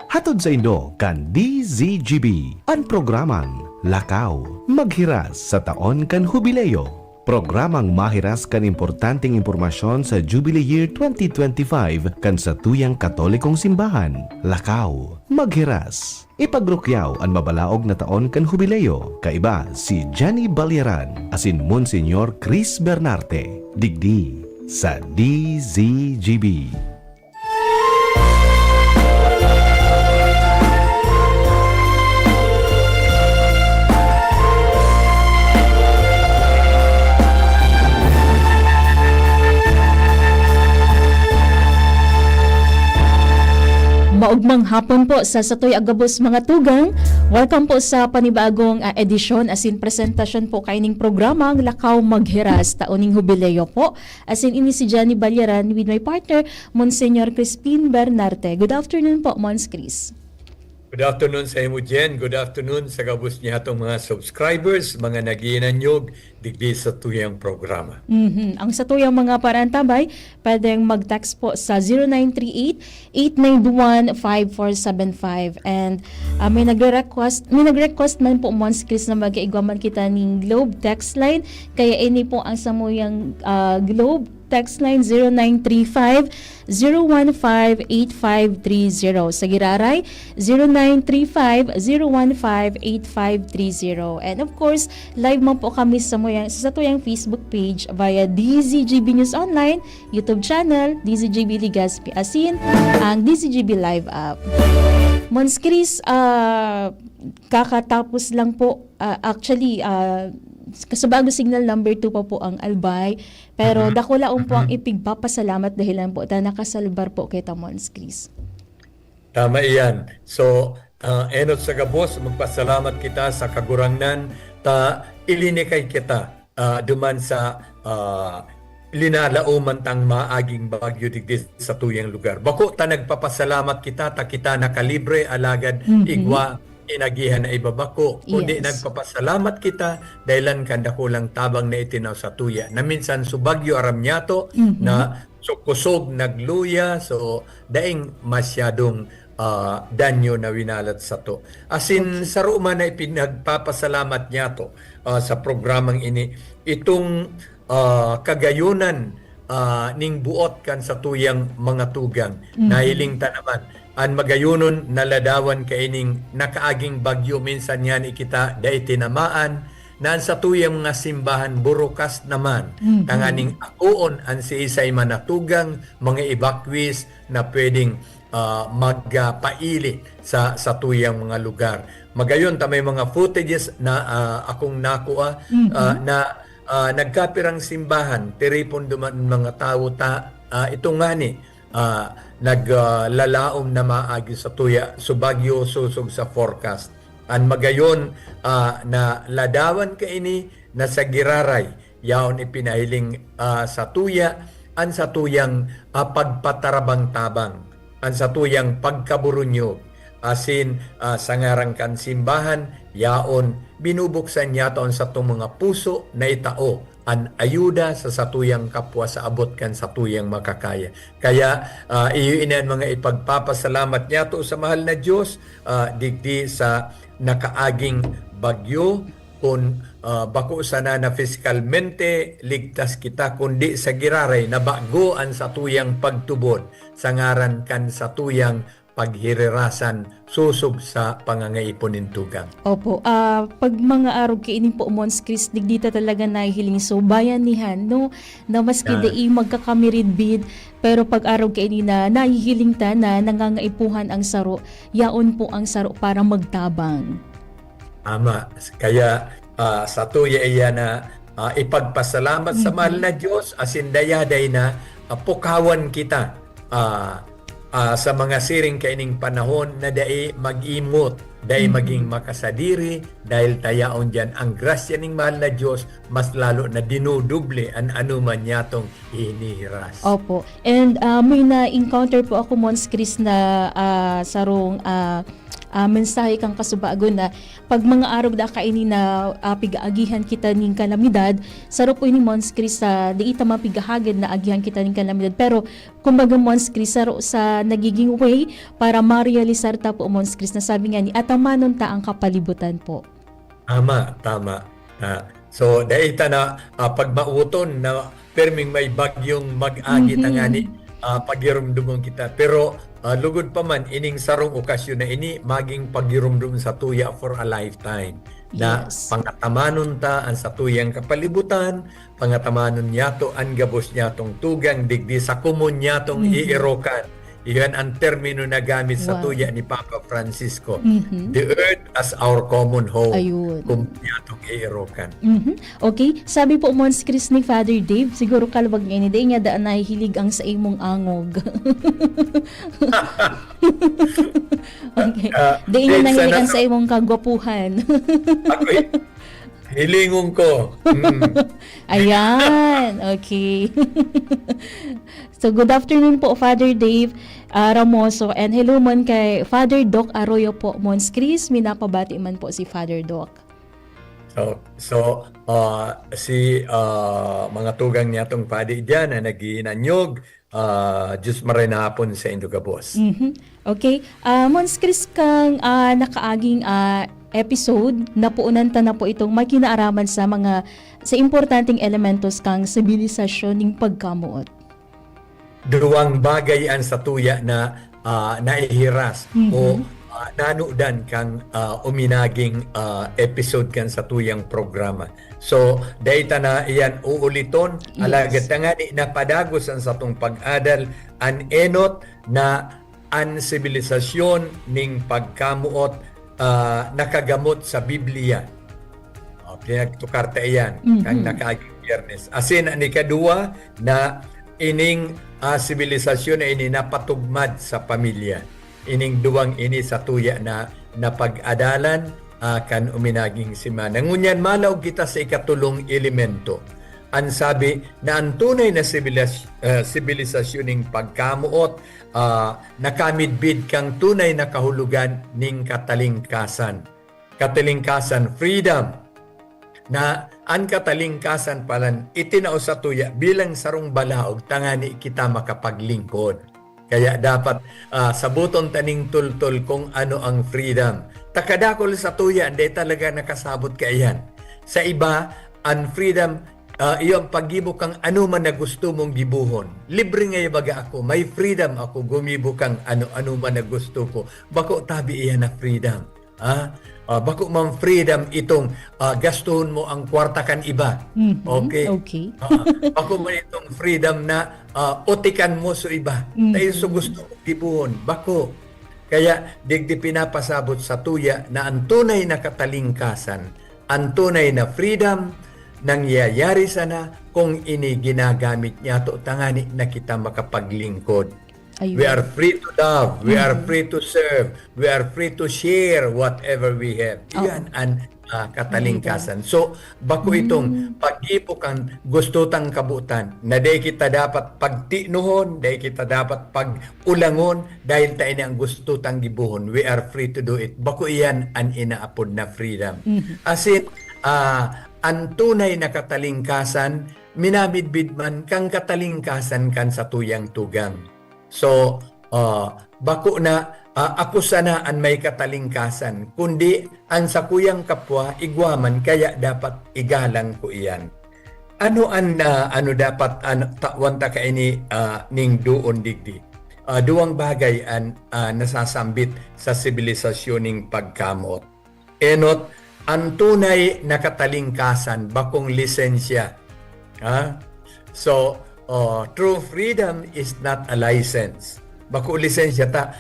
Hatod sa Indo kan DZGB, ang programang Lakaw, Maghiras sa Taon kan Hubileo. Programang mahiras kan importanteng impormasyon sa Jubilee Year 2025 kan sa tuyang Katolikong Simbahan. Lakaw, Maghiras. Ipagrukyaw ang mabalaog na taon kan Hubileo. Kaiba si Johnny Balyaran asin Monsignor Chris Bernarte. Digdi sa DZGB. Maugmang hapon po sa Satoy Agabos mga tugang. Welcome po sa panibagong edisyon asin presentasyon po kaining programang Lakaw Maghiras Taoning Hubileo po. Asin ini si Johnny Balyaran with my partner Monsignor Crispin Bernarte. Good afternoon po, Mons Chris. Good afternoon sa imo, Jen. Good afternoon sa gabos niya itong mga subscribers, mga nagiinanyog, digdi sa tuyang programa. Ang sa tuyang mga parantabay, pwedeng mag-text po sa 0938-891-5475. And may nagre-request man po, Mons Chris, na mag-iigwaman kita ng Globe text line. Kaya ini po ang samuyang Globe text line 0935-015-8530. Sa Giraray, 0935-015-8530. And of course, live mo po kami sa tuyang Facebook page via DZGB News Online, YouTube channel, DZGB Ligaspi Asin, ang DZGB Live app. Mons Chris, kakatapos lang po, kasabago signal number 2 pa po ang Albay. Pero dakulaon po ang ipigpapasalamat dahilan po ta nakasalbar po kay Mons Chris. Tama iyan. So, enot sa gabos, magpasalamat kita sa kagurangnan ta ilinikay kita duman sa linalauman tang maaging bagyo digdi sa tuyang lugar. Bako ta nagpapasalamat kita ta kita nakalibre alagad igwa inagihan na ibabako. Kundi nagpapasalamat kita dahilan kanda kulang tabang na itinaw sa tuya. Na minsan subagyo aram nyato na kusog nagluya. So daing masyadong danyo na winalat sa to. Asin sa Roma na ipinagpapasalamat nyato sa programang ini. Itong kagayunan ning buot kan sa tuyang mga tugang. Nahiling ta naman. An magayunon naladawan kaining nakaaging bagyo minsan yan ikita da itinamaan naan sa tuyang mga simbahan burukas naman tanganing akuon an si isay manatugang mga evacuees na pwedeng magpaili sa tuyang mga lugar. Magayon ta may mga footages na akong nakuha na nagkapirang simbahan tiripon duman mga tao itong ngani naglalaom na maagi sa tuya subagyo susog sa forecast an magayon na ladawan ka ini na sa Giraray yaon ipinahiling sa tuya an sa tuyang pagpatarabang-tabang an sa tuyang pagkaburunyo asin sa ngarang kan simbahan yaon binubuksan niya taon sa itong mga puso na itao an ayuda sa satuyang kapwa sa abot kan satuyang makakaya. Kaya iinan mga ipagpapasalamat niya to sa mahal na Diyos digdi sa nakaaging bagyo kung bako sana na fiskalmente ligtas kita kundi sa Giraray na bago ang satuyang pagtubod sa ngaran kan satuyang paghirirasan susog sa pangangaiponin tugang. Opo, pag mga araw kainin po Mons Chris, digdita talaga nahihiling so bayanihan, no? Na maski dai magkakamiridbid, pero pag araw kainin na nahihiling ta na nangangaipuhan ang saro, yaon po ang saro para magtabang. Ama, kaya sa tuya iya na ipagpasalamat sa mahal na Diyos, asin dayaday na pukawan kita sa mga siring kaining panahon na dai mag-imot, dai maging makasadiri dahil tayaon dyan ang grasya ning mahal na Diyos mas lalo na dinuduble an anuman yatong inihiras. Opo. And may na-encounter po ako Mons Chris na sarong mensahe kang kasubagon na pag mga araw da kaini na pigaagihan kita ning kalamidad, saro po ini Mons Chris sa di ita mapigahagid na agihan kita ning kalamidad. Pero kumbaga Mons Chris saro sa nagiging way para ma-realisar ta po Mons Chris na sabi nga ni atamanon ta ang kapalibutan po. Tama. So dahil na pag mauton na perming may bagyong mag-agi tangani pagirumdumon kita, pero lugod pa man ining sarong okasyon na ini maging pagirumdum sa tuya for a lifetime na pangatamanon ta ang sa tuyang kapalibutan, pangatamanon niyato ang gabos niyatong tugang digdi sa kumun niyatong iirokan. Iyan ang termino na gamit sa tuya ni Papa Francisco. The earth as our common home. Ayun. Kung niyatong iirokan. Okay, sabi po Mons Chris ni Father Dave, siguro kalwag nga ni day nga daan nahihilig ang sa imong angog. Okay. Day nga nahihilig ang sa imong kagwapuhan. Ako hilingon ko. Ayan, okay. So good afternoon po Father Dave Ramoso, and hello man kay Father Doc Arroyo po Mons Chris, minapabati man po si Father Doc. So si mga tugang niyatong padi diyan na naginanyog, Diyos marinapon sa Indugabos. Okay. Mons Chris kang nakaaging episode na puunan ta na po itong may kinaaraman sa importanteng elementos kang sibilisasyon ning pagkamuot. Duwang bagay ang sa tuya na naihiras o nanudan kang uminaging episode kan sa tuyang programa. So, dahita na iyan uuliton, alagad nga ni napadagos ang satong pag-adal, an enot na an sibilisasyon ning pagkamuot nakagamot sa Biblia. Pinagtukarta iyan, kang nakaaging Biyernes. Asin, ang ikadua na ining sibilisasyon na ini napatugmad sa pamilya. Ining duwang ini sa tuya na napag-adalan kan uminaging simana. Ngunyan malaw kita sa ikatulong elemento. Ang sabi na ang tunay na sibilisasyon ning pagkamuot nakamidbid kang tunay na kahulugan ning katalingkasan. Katalingkasan, freedom. Na ang katalingkasan palan itinao sa tuya bilang sarong balaog tangani kita makapaglingkod. Kaya dapat sabuton taning tultol kung ano ang freedom. Takadakol sa tuya, hindi talaga nakasabot ka iyan. Sa iba, ang freedom, iyong paggibo kang ano man na gusto mong gibuhon. Libre ngayon baga ako, may freedom ako, gumibo kang ano man na gusto ko. Bako tabi iyan na freedom. Bako man freedom itong gastuhon mo ang kwarta kan iba. Okay? Bako man itong freedom na utikan mo sa iba. Dahil so gusto mo gibuhon. Bako. Kaya digdi pinapasabot sa tuya na ang tunay na katalingkasan, ang tunay na freedom, nangyayari sana kung ini ginagamit niya to tangani na kita makapaglingkod. Ayun. We are free to love, we are free to serve, we are free to share whatever we have. Iyan ang katalingkasan. So, bako itong pag-ipo kang gusto tang kabutan na dahil kita dapat pagtinuhon, dahil kita dapat pag-ulangon, dahil tayo na ang gusto tang gibuhon. We are free to do it. Bako iyan ang inaapod na freedom. As in, ang tunay na katalingkasan, minabidbid man kang katalingkasan kan sa tuyang tugang. So, bako na ako sana ang may katalingkasan, kundi ang sa kuyang kapwa igwaman, kaya dapat igalang ko iyan. Ano dapat wanta ka ini ning duon digdi? Duwang bagay ang nasasambit sa sibilisasyon ning pagkamot. Enot, ang tunay na katalingkasan, bakong lisensya. So, true freedom is not a license. Bako lisensya ta,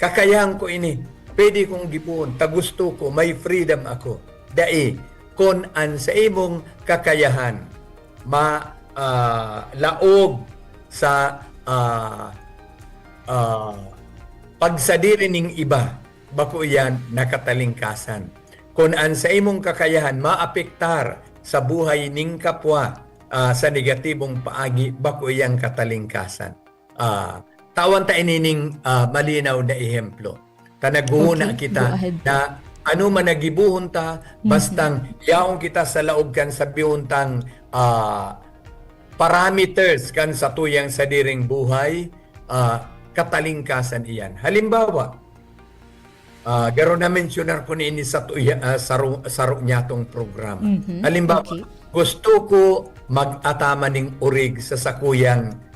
kakayahan ko ini, pwede kong gipuon, tagusto ko, may freedom ako. Dai, kon an sa imong kakayahan, laog sa pagsadiri ning iba, bako yan nakatalingkasan. Kon an sa imong kakayahan, maapektar sa buhay ning kapwa, sa negatibong paagi, bako iyang katalingkasan. tawan ta inining malinaw na ehemplo. Tanaguna Okay, kita go ahead. na ano man nagibuhon ta, bastang yaong kita sa laog kan sa biuntang parameters kan sa tuyang sadiring buhay, katalingkasan iyan. Halimbawa, garo na mentionar ko ni ini sa saro niya tong programa. Halimbawa, Okay. gusto ko mag-atama ning urig sa sakuyang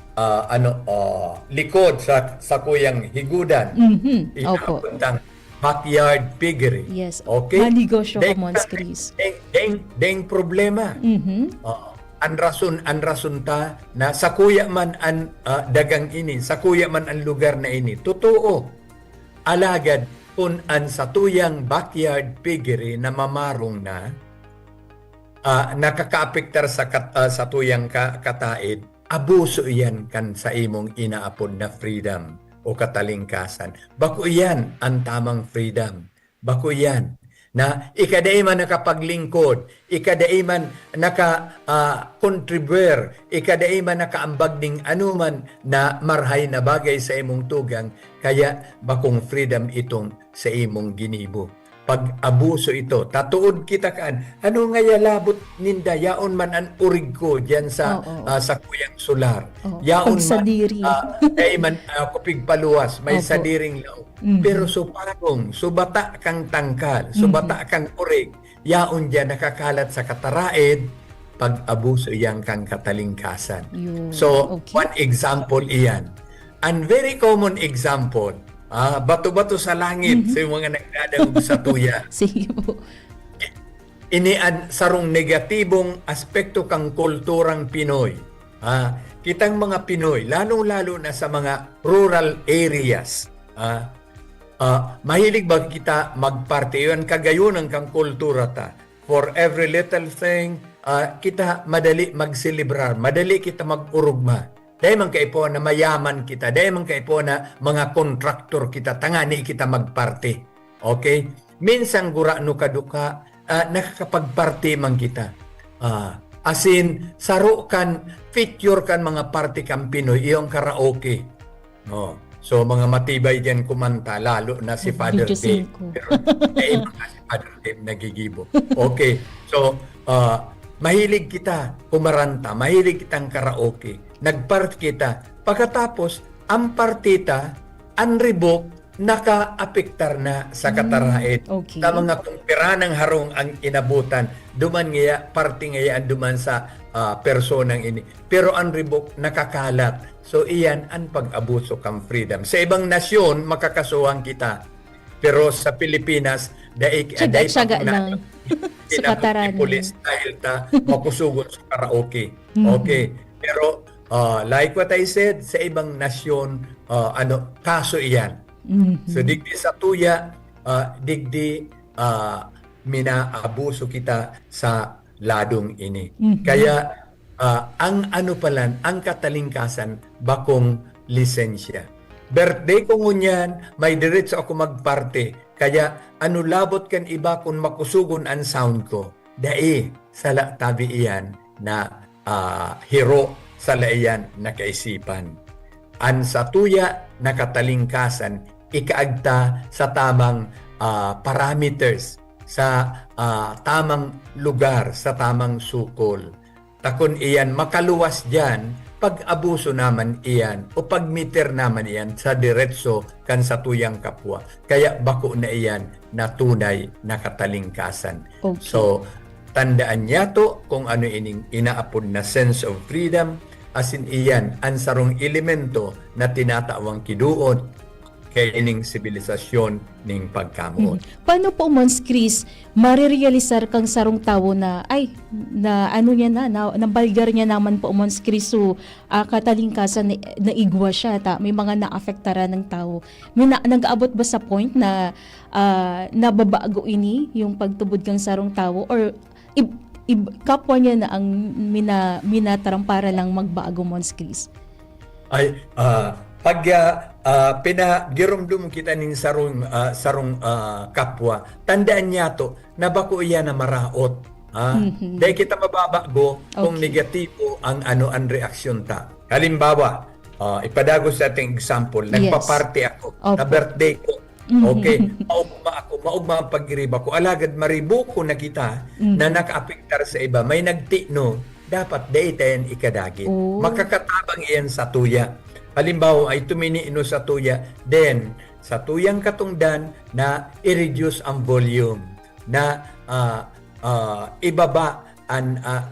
likod sa sakuyang higudan. Opo. Inapuntang backyard piggery. Yes. Okay? Manegosyo ka, Deng- Mons Chris. deng problema. Ang rason ta na sa kuya man ang dagang ini, sa kuya man ang lugar na ini. Totoo. Alagad kung ang sa tuyang backyard piggery na mamarong na nakakaapektar sa tuyang kataid, abuso iyan kan sa imong inaapod na freedom o katalingkasan. Bako iyan ang tamang freedom. Bako iyan na ikadaay man nakapaglingkod, ikadaay man naka-contribute, ikadaay man nakaambag ning anuman na marhay na bagay sa imong tugang, kaya bakong freedom itong sa imong ginibo. Pag abuso ito, tatuod kita kaan, ano nga labot ninda, yaon man ang urig ko dyan sa sa kuyang solar. Oo. Yaon Pagsadiri. Dahil man kupig paluwas, may Opo. sadiring law. Pero supagong, subata kang tangkal, subata kang urig, yaon dyan nakakalat sa kataraid, pag abuso yan kang katalingkasan. Yun. So, Okay. one example iyan. And very common example, bato-bato sa langit sa mga nagdadagog sa tuya. Sige po. Inian sarong negatibong aspekto kang kulturang Pinoy. Kitang mga Pinoy, lalong-lalo na sa mga rural areas, mahilig ba kita magparte? Yan kagayunan kang kultura ta. For every little thing, kita madali magselebrar, madali kita mag-urugma. Dahil man kaipo na mayaman kita, dahil man kaipo na mga kontraktor kita, tangani kita magparte. Okay? Minsan gura no kaduka, nakakapagparte man kita. As in, saro kan, feature kan mga party kang Pinoy, iyong karaoke. No. So, mga matibay dyan kumanta, lalo na si Father Dave. Pero, si Father Dave nagigibo. Okay. So, mahilig kita kumaranta, mahilig kitang karaoke. Nagpart kita. Pagkatapos, ang partita, unrevoked, naka-apektar na sa kataraid. Okay. Sa mga kumpiranang harong ang inabutan, duman ngaya, party ngayaan duman sa personang ini. Pero unrevoked, nakakalat. So, iyan ang pag-abuso kang freedom. Sa ibang nasyon, makakasuhan kita. Pero sa Pilipinas, Tsaga-tsaga lang. Sa kataranan. Pulis dahil ta makusugot sa karaoke. Okay. Pero like what I said, sa ibang nasyon, kaso iyan. So digdi sa tuya, digdi minaabuso kita sa ladong ini. Kaya ang ang katalingkasan, bakong lisensya. Birthday ko ngunyan, may diretso ako magparte. Kaya labot kan iba kung makusugon ang sound ko. Dai, sala tabi iyan na hero sa laiyan na kaisipan. An sa tuya na katalingkasan, ikaagta sa tamang parameters, sa tamang lugar, sa tamang sukol. Takon iyan makaluwas diyan, pag-abuso naman iyan o pag-meter naman iyan sa diretso kan sa tuyang kapwa. Kaya bako na iyan na tunay na katalingkasan. Okay. So, tandaan niya to kung ano ining inaapod na sense of freedom, as in iyan ang sarong elemento na tinatawang kiduod kay ining sibilisasyon ning pagkamuot. Paano po, Mons Chris, marirealisar kang sarong tawo na, nabalgar niya naman po, Mons Chris, so katalingkasan na igwa siya, may mga naafektara ng tao. Nag-aabot ba sa point na nababago ini yung pagtubod kang sarong tawo, or kapwa niya na ang minatarampara lang magbago, Mons Chris? Pag pinagirumdum kita ning sarong kapwa, tandaan niya to na bako iyan na maraot. Dahil kita mababago kung negatibo ang reaksyon ta. Halimbawa, ipadagos sa ating example, Yes. nagpa-party ako, Opo. na birthday ko. Okay, maugma ang pag-iriba ko. Alagad maribo ko na kita na nakaapektar sa iba. May nagtikno, dapat daytayan ikadagit. Oh. Makakatabang iyan sa tuya. Halimbawa ay tuminiino sa tuya, then sa tuyang katungdan na i-reduce ang volume, na ibaba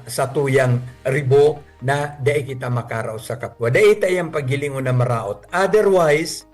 sa tuyang ribo na dai kita makaraos sa kapwa. Dai tayang paghilingon na maraot. Otherwise,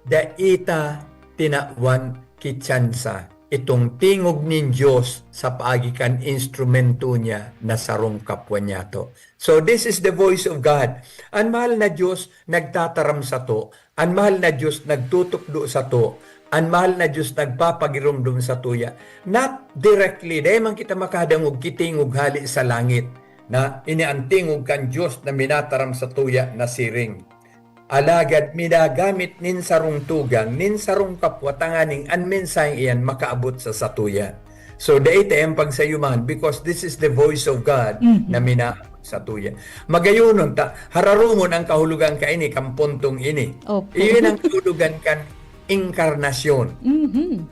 daita tinawan kitsansa itong tingog nin Diyos sa paagikan instrumento niya na sarong kapwa niya to. So this is the voice of God. Ang mahal na Diyos nagtataram sa to. Ang mahal na Diyos nagtutukdo sa to. Ang mahal na Diyos nagpapagirumdum sa tuya. Not directly, dahil man kita makadangog kitingog hali sa langit na iniantingog kan Diyos na minataram sa tuya na siring. Alagad minagamit nin sarong tugang, nin sarong kapwa tanganing an mensaheng iyan makaabot sa satuya. So daita ang pagsayuman because this is the voice of God na minaabot sa tuya. Magayunon ta, hararumon ang kahulugan ka ini, kampuntong ini. Opo. Iyon ang kahulugan kan inkarnasyon.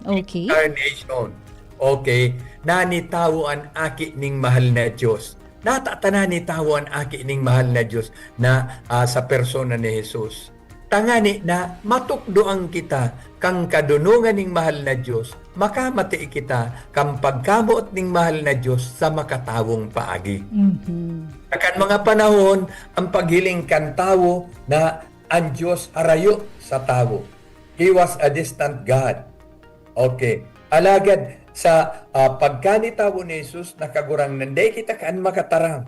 Okay. Incarnation. Okay. Nanitawo ang aki ning mahal na Diyos. Natatana ni tawon aki ning mahal na Diyos na sa persona ni Jesus. Tangani na matukdoan kita kang kadunungan ning mahal na Diyos, makamati kita kang pagkamuot ning mahal na Diyos sa makatawong paagi. Akan mga panahon ang paghiling kan tawo na ang Diyos harayo sa tawo. He was a distant God. Okay. Alagad sa pagkanitawo ni Jesus nakagurang nanday kita kaan makatarang.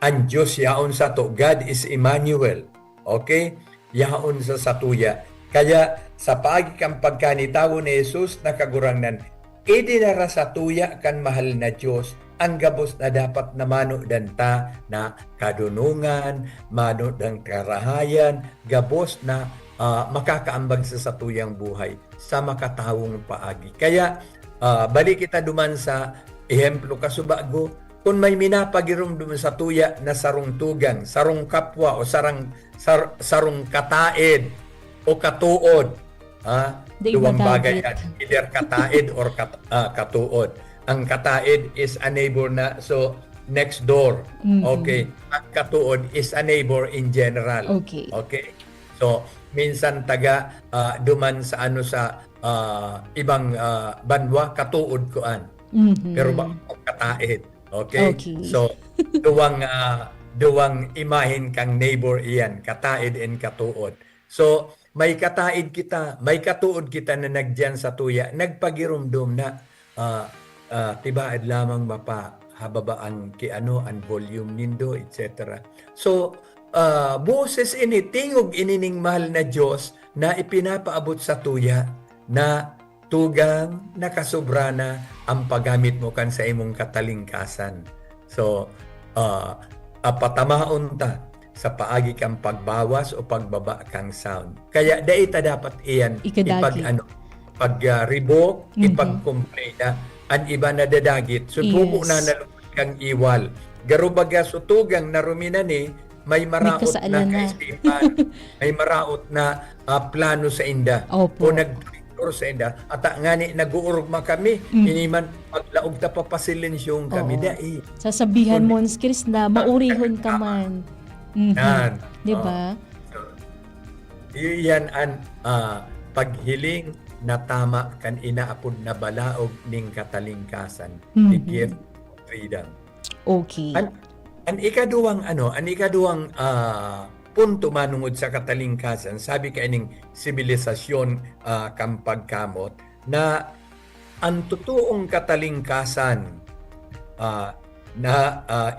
Ang Diyos yaon sa to. God is Emmanuel. Okay? Yaon sa satuya. Kaya sa paagi kang pagkanitawo ni Jesus nakagurang nan idinara sa tuya kan mahal na Diyos ang gabos na dapat na mano danta na kadunungan, mano ng karahayan, gabos na makakaambag sa satuyang buhay sa makatawong paagi. Kaya balik kita duman sa ehemplo kasubago, kung may minapagirom duman sa tuya na sarong tugang, sarong kapwa o sarong kataed o katuod. Duwang bagay yan. Either kataed or katuod. Ang kataed is a neighbor na, so next door. Okay. Ang katuod is a neighbor in general. Okay. Okay. So, minsan taga duman sa ibang banwa katuod koan. Pero ba kataed. Okay? So, duwang imahin kang neighbor iyan, kataed and katuod. So, may kataed kita, may katuod kita na nagdiyan sa tuya, nagpagirumdum na tibaad lamang mapa hababa ang ang volume nindo, etc. So, boses ini, tingog inining mahal na Diyos na ipinapaabot sa tuya na tugang nakasubra na ang paggamit mo kan sa imong katalingkasan. So, patamaon ta sa paagi kang pagbawas o pagbaba kang sound. Kaya daita dapat iyan pag-revoke, ipag-complain na ang iba na dadagit. So, pupo na nalupad kang iwal. Garubaga sutugang na rumina ni may maraot na kaisipan, may maraot na plano sa inda. Opo. O nag-picture sa inda. At ngani, nag-uurugma kami, iniman, maglaog ta papasilensyong kami. Dai. Sasabihan mo, Chris, na maurihon ka man. Yan. Diba? Iyan ang paghiling na tama kan inaapod na balaog ning katalingkasan. The gift of freedom. Okay. Ang ikaduwang punto manungod sa katalingkasan, sabi ka ining sibilisasyon kang pagkamot, na ang totoong katalingkasan na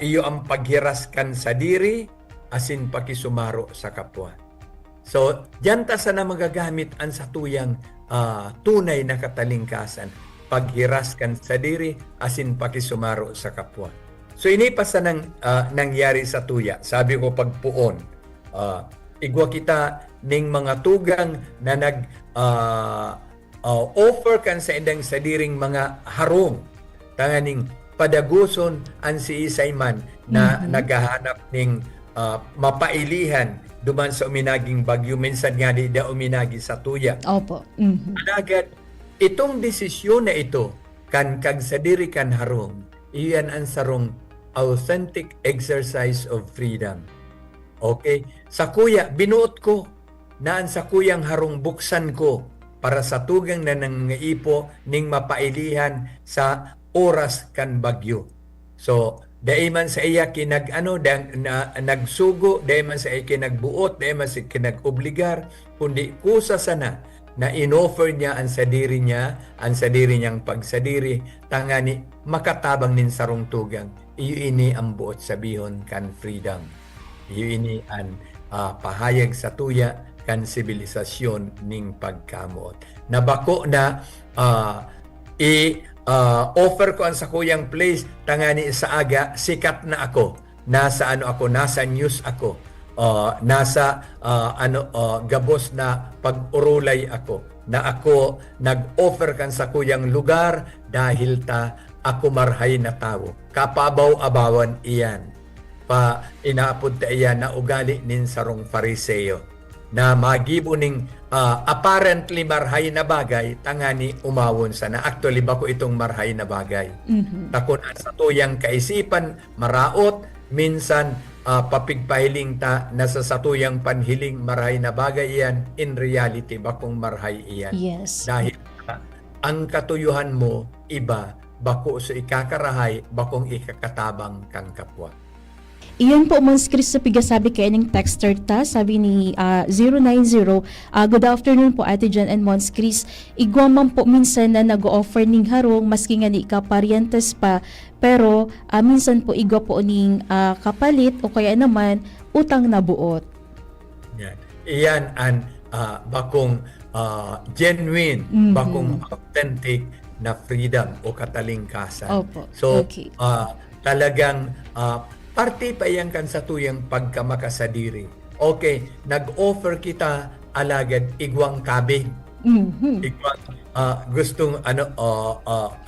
iyo ang paghiraskan sa diri, asin pakisumaro sa kapwa. So, diyan ta sana magagamit ang satuyang tunay na katalingkasan, paghiraskan sa diri, asin pakisumaro sa kapwa. So inipas na nangyari sa tuya. Sabi ko pagpuon. Igwa kita ning mga tugang na offer kan sa indang sadiring mga harong. Tanganing padaguson ang si Isayman na naghahanap ning mapailihan duman sa uminaging bagyo, minsan nga di da uminagi sa tuya. Opo. Alagad, itong desisyon na ito, kan kag sa diri kan harong, iyan ang sarong authentic exercise of freedom. Okay? Sa kuya, binuot ko, naan sa kuyang harong buksan ko, para sa tugang na nangaipo ning mapailihan sa oras kan bagyo. So, daiman sa iya nagsugo, daiman sa iya kinagbuot, daiman sa kinagobligar, kundi kusa sana na inoffer niya ang sadiri niyang pagsadiri, tangani makatabang nin sarong tugang. Iyo ini ang buot sabihon kan freedom. Iyo ini ang pahayag sa tuya kan sibilisasyon ning pagkamuot. Nabako na offer ko ang sakuyang place, tangani sa aga sikat na ako, nasa news ako, gabos na pag-urulay ako, na ako nag-offer kan sakuyang lugar dahil ako marhay na tao, kapabaw-abawan iyan, pa inaapod ta iyan na ugali nin sarong Fariseo, na magibo ning apparently marhay na bagay, tangani umawon sana. Actually, bako itong marhay na bagay. Takon sa tuyang kaisipan, maraot, minsan papigpahiling ta na sa satuyang panhiling marhay na bagay iyan, in reality, bakong marhay iyan. Yes. Dahil ang katuyuhan mo, iba, bako sa ikakarahay, bakong ikakatabang kang kapwa. Iyon po, Mons Chris, sa pigasabi kayo ng texter ta, sabi ni 090, good afternoon po Ate Jan and Mons Chris. Igwaman po minsan na nag-offer ning harong, maski nga ni kaparientes pa, pero minsan po igwa po ning kapalit o kaya naman utang na buot. Yan. Iyan ang bakong genuine, bakong authentic na freedom o katalingkasan. Opo. So, Okay. Talagang parte pa yan kan sa tuyang pagkamakasadiri. Okay, nag-offer kita alagad igwang kabig. Igwang gustong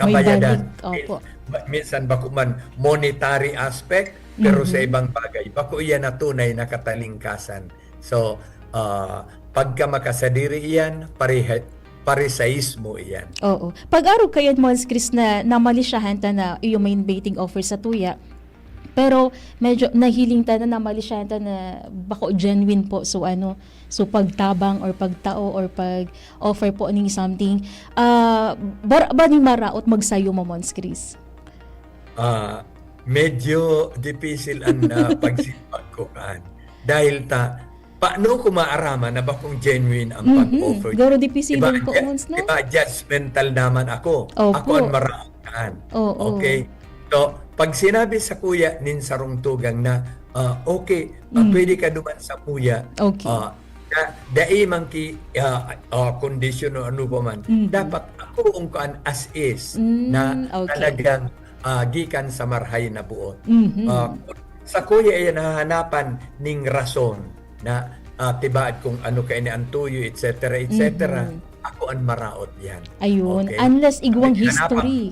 kabayadan. Opo. Minsan bako man monetary aspect, pero sa ibang bagay bako iyan na tunay na katalingkasan. So, pagkamakasadiri iyan, parisaismo iyan. Oo. Pag-araw kayo, Mons Chris, na namalisyahan ta na yung main baiting offer sa tuya, pero medyo nahiling ta na namalisyahan ta na bako genuine po, so pagtabang or pagtao or pag-offer po ning something, ba ni maraot magsayo mo, Mons Chris? Medyo difficile ang pagsipag ko kan. Dahil paano ko maarama na bakong genuine ang pag-offer? Garo difficile po, Mons, no? Diba, judgmental naman ako. Opo. Ako ang marakan. Oo. Okay? So, pag sinabi sa kuya nin sarong tugang na, okay, pwede ka duman sa kuya. Okay. Dai man ki condition o ano pa man. Dapat ako ungkaan as is na okay. talagang gikan sa marhay na buot. Sa kuya ay nahahanapan ning rason na tibaad kung ano kay ni antuyo, etc. Ako ang maraot yan. Ayun, Okay? unless igwang Hanapan. history.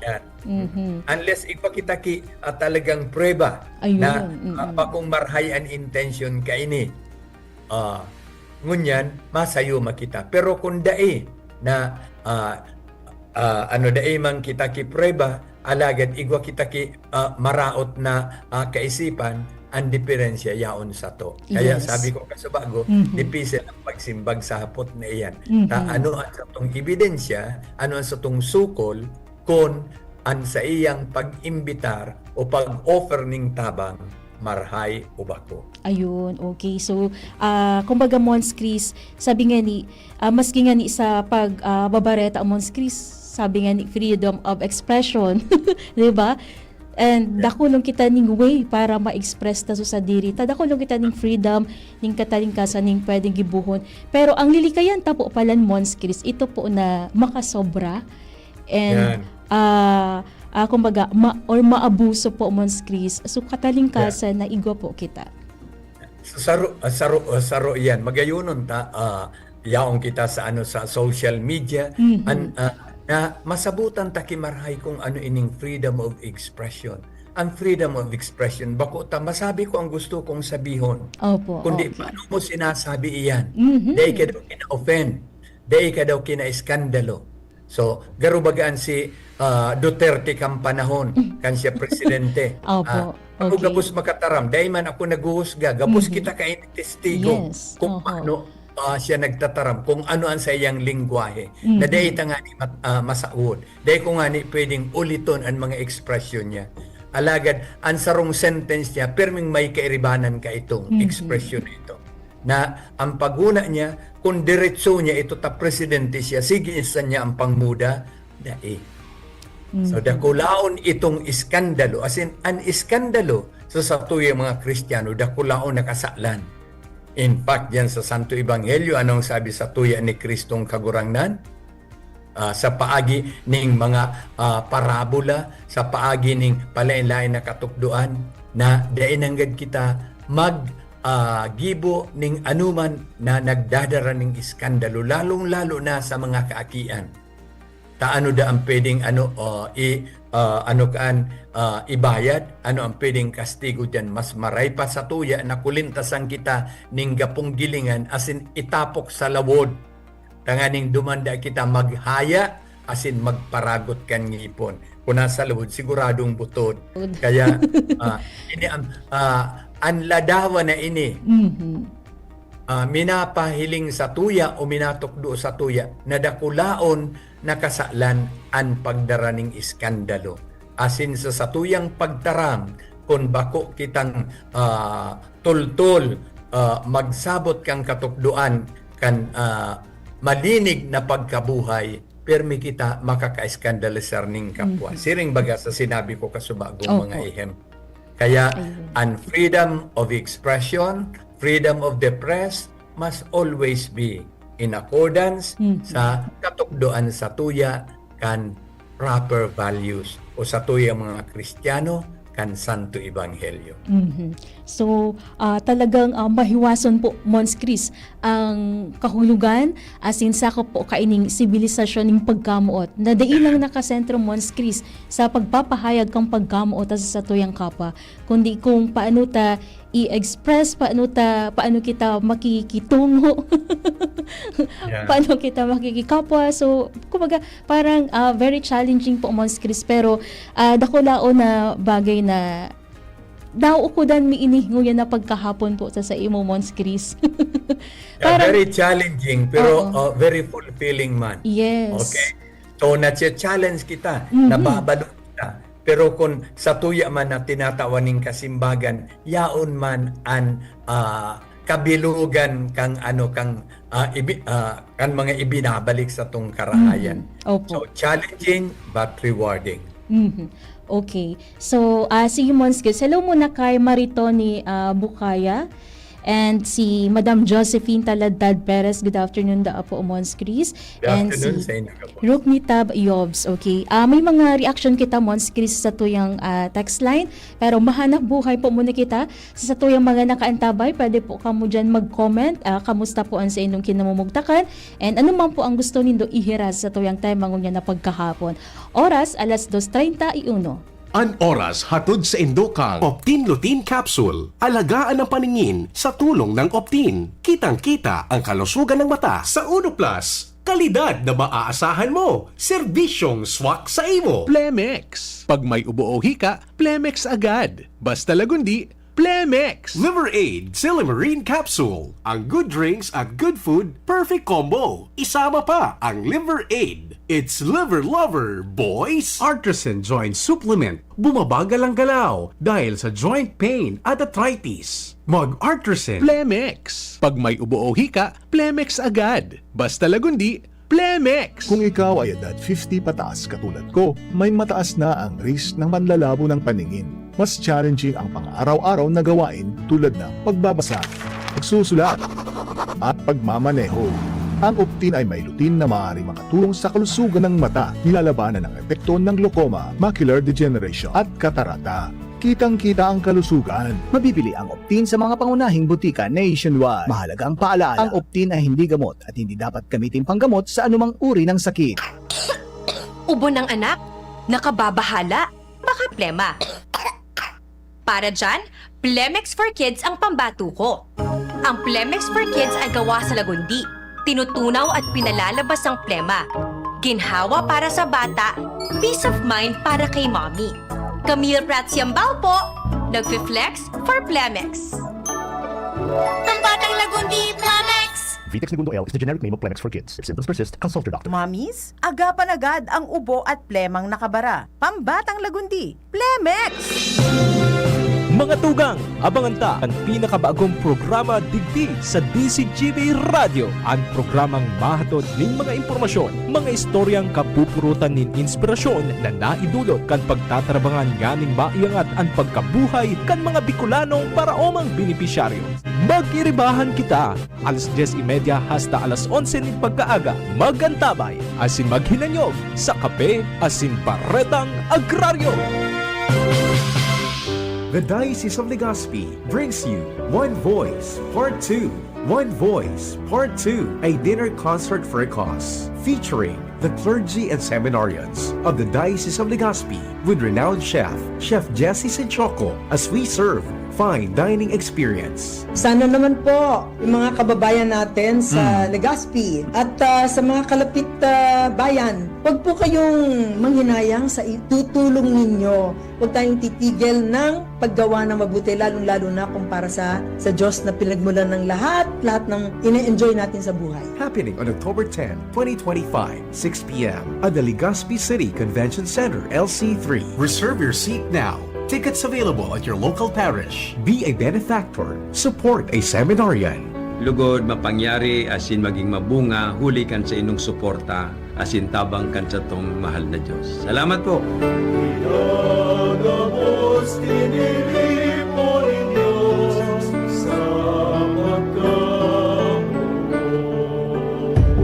Yan. Unless ipakita ki talagang prueba Ayun. na pakong marhay an intention ka ini. Ngunyan, masayo makita. Pero kung dai na dai man kita ki prueba, alagad igwa kita ki maraot na kaisipan, ang diferensya yaon sa to. Kaya Yes. sabi ko kasubago, dipise ang pagsimbag sa hapot na iyan. Ano ang sa tong ebidensya, ano ang sa tong sukol, kung ang sa iyang pag-imbitar o pag-offer ning tabang, marhay o bako. Ayun, okay. So, kumbaga, Mons Chris, sabi nga ni, maski nga ni sa pagbabareta Mons Chris, sabi nga ni freedom of expression, di ba? And dakulong kita ning way para ma-express ta sa diri ta, dakulong kita ning freedom ning katalingkasan ning pwedeng gibuhon, pero ang lilikayan ta po palan, Mons Chris, ito po na makasobra and kumbaga maabuso po, Mons Chris, so katalingkasan na igwa po kita. Saro yan, magayunon ta yaong kita sa sa social media na masabutan ta kimarhay kung ano ining freedom of expression. ang freedom of expression. Bako ta masabi ko ang gusto kong sabihon. Opo. Kundi okay. paano mo sinasabi iyan? Mhm. Dahil ka daw kina-offend. Dahil ka daw kina-iskandalo. So, garubagaan si Duterte kang panahon, kan siya presidente. Opo, Ako okay. gabos makataram, dahil man ako naguhusga, gabos kita kay testigo Yes, kung oho. paano siya nagtataram, kung ano ang sa iyang lingwahe. Na dahil ta nga ni masaud. Dahil ko nga ni pwedeng uliton ang mga ekspresyon niya. Alagad, ang sarong sentence niya, perming may kairibanan ka itong ekspresyon ito. Na ang paguna niya, kung diretso niya ito ta presidente siya, sige isa niya ang pangmuda, dai. So dakulaon itong iskandalo, as in an iskandalo sa satuyang mga Kristiyano, dakulaon nakasaklan. In fact, yan sa Santo Ebanghelyo, anong sabi sa tuya ni Kristong kagurangnan? Sa paagi ning mga parabola, sa paagi ning palain-lain na katukduan, na dainanggad kita gibo ning anuman na nagdadara ning iskandalo, lalong-lalo na sa mga kaakian. Taano da ang pwedeng ibayad, ano ang pwedeng kastigo diyan, mas maray pa sa tuya na kulintasan kita ning gapong gilingan, asin itapok sa lawod. Tanganing dumanda kita maghaya, asin magparagot kan ngipon. Kung nasa lawod, siguradong butod. Kaya ini ang ladawa na ini, minapahiling sa tuya o minatukdo sa tuya, na dakulaon nakasaklan ang pagdaraning iskandalo. Asin sa satuyang pagtaram, kung bako kitang tultol, magsabot kang katukduan, kan malinig na pagkabuhay, permi kita makaka-iskandalisar ning kapwa. Siring baga sa sinabi ko kasubagong mga ihem. Kaya, ang freedom of expression, freedom of the press must always be in accordance sa katukdoan sa tuya kan proper values o sa tuya mga Kristiyano kan Santo Ebanghelyo. So, talagang mahiwason po, Mons Chris, ang kahulugan, asin sakop po kaining sibilisasyon ng pagkamuot. Na dailang nakasentro, Mons Chris, sa pagpapahayag kang pagkamuot sa tuyang kapwa, kundi kung paano ta i-express, paano kita makikitungo, paano kita makikikapwa. So, kumbaga, parang very challenging po, Mons Chris, pero dakulao na bagay na daw ukudan mi ini nguyan na pagkahapon po sa imo, Mons Chris. Very challenging pero very fulfilling man. Yes. Okay. So na-challenge kita, nababalo kita. Pero kung sa tuya man na tinatawaning kasimbagan, yaon man ang kabilugan kang kan mga ibinabalik sa tong karahayan. Opo. So challenging but rewarding. Okay. So, sige, Mons Chris. Hello muna kay Maritoni Bukaya and si Madam Josephine Taladad Perez. Good afternoon da po, Mons Chris. Good And afternoon si sa inyo po. Ruknitab Yobs. Okay. May mga reaction kita, Mons Chris, sa tuyang text line. Pero mahanap buhay po muna kita sa tuyang mga nakaantabay. Pwede po kamo dyan mag-comment. Kamusta po ang sa inyong kinamumugtakan. And ano man po ang gusto nindo ihiras sa tuyang tema ngunya na pagkahapon. Oras, alas 2:31. An oras hatod sa Indokang Optin Lutein Capsule. Alagaan ang paningin sa tulong ng Optin. Kitang-kita ang kalusugan ng mata sa Uno Plus. Kalidad na maaasahan mo. Serbisyong swak sa imo. Plemex. Pag may ubo o hika, Plemex agad. Basta lagundi, Plemex. Liver Aid Silimarine Capsule. Ang good drinks at good food, perfect combo. Isama pa ang Liver Aid. It's liver lover, boys! Artisan Joint Supplement. Bumabagal ang galaw dahil sa joint pain at arthritis. Mag-Artisan. Plemex. Pag may ubo o hika, Plemex agad. Basta lagundi, Plemex. Kung ikaw ay edad 50 pataas katulad ko, may mataas na ang risk ng manlalabo ng paningin. Mas challenging ang pang-araw-araw na gawain tulad ng pagbabasa, pagsusulat, at pagmamaneho. Ang Optin ay may lutein na maaari makatulong sa kalusugan ng mata, nilalabanan ng epekto ng glaucoma, macular degeneration at katarata. Kitang-kita ang kalusugan. Mabibili ang Optin sa mga pangunahing butika nationwide. Mahalaga ang paalala, ang Optin ay hindi gamot at hindi dapat gamitin panggamot sa anumang uri ng sakit. Ubo ng anak? Nakababahala? Baka plema. Para dyan, Plemex for Kids ang pambato ko. Ang Plemex for Kids ay gawa sa lagundi. Tinutunaw at pinalalabas ang plema. Ginhawa para sa bata, peace of mind para kay mommy. Camille Prats Yambao po, nagfi-flex for Plemex. Pambatang lagundi, Plemex! Vitex Segundo L is the generic name of Plemex for kids. If symptoms persist, consult your doctor. Mamis, agapan agad ang ubo at plemang nakabara. Pambatang lagundi, Plemex! Mga tugang, abangan ta ang pinakabagong programa digdi sa DCGB Radio. Ang programang mahatod ning mga impormasyon, mga istoryang kapupurutan nin inspirasyon na naidulot kan pagtatrabangan ganing maiangat ang pagkabuhay kan mga Bicolanong paraomang benepisyaryo. Magiribahan kita, alas 10:30 hasta alas 11 ning pagkaaga. Magantabay, asin maghinanyog sa kape, asin paretang agraryo. The Diocese of Legazpi brings you One Voice Part 2. One Voice Part 2, a dinner concert for a cause, featuring the clergy and seminarians of the Diocese of Legazpi with renowned chef, Chef Jesse Senchoco, as we serve fine dining experience. Sana naman po yung mga kababayan natin sa Legazpi at sa mga kalapit bayan, huwag po kayong manghinayang sa itutulong ninyo. Huwag tayong titigil ng paggawa ng mabuti, lalong-lalo na kung para sa Diyos na pinagmulan ng lahat ng ine-enjoy natin sa buhay. Happening on October 10, 2025, 6 p.m. at the Legazpi City Convention Center, LC3. Reserve your seat now. Tickets available at your local parish. Be a benefactor. Support a seminarian. Lugod mapangyari asin maging mabunga, huli kan sa inong suporta, asin tabang kan sa tong mahal na Diyos. Salamat po.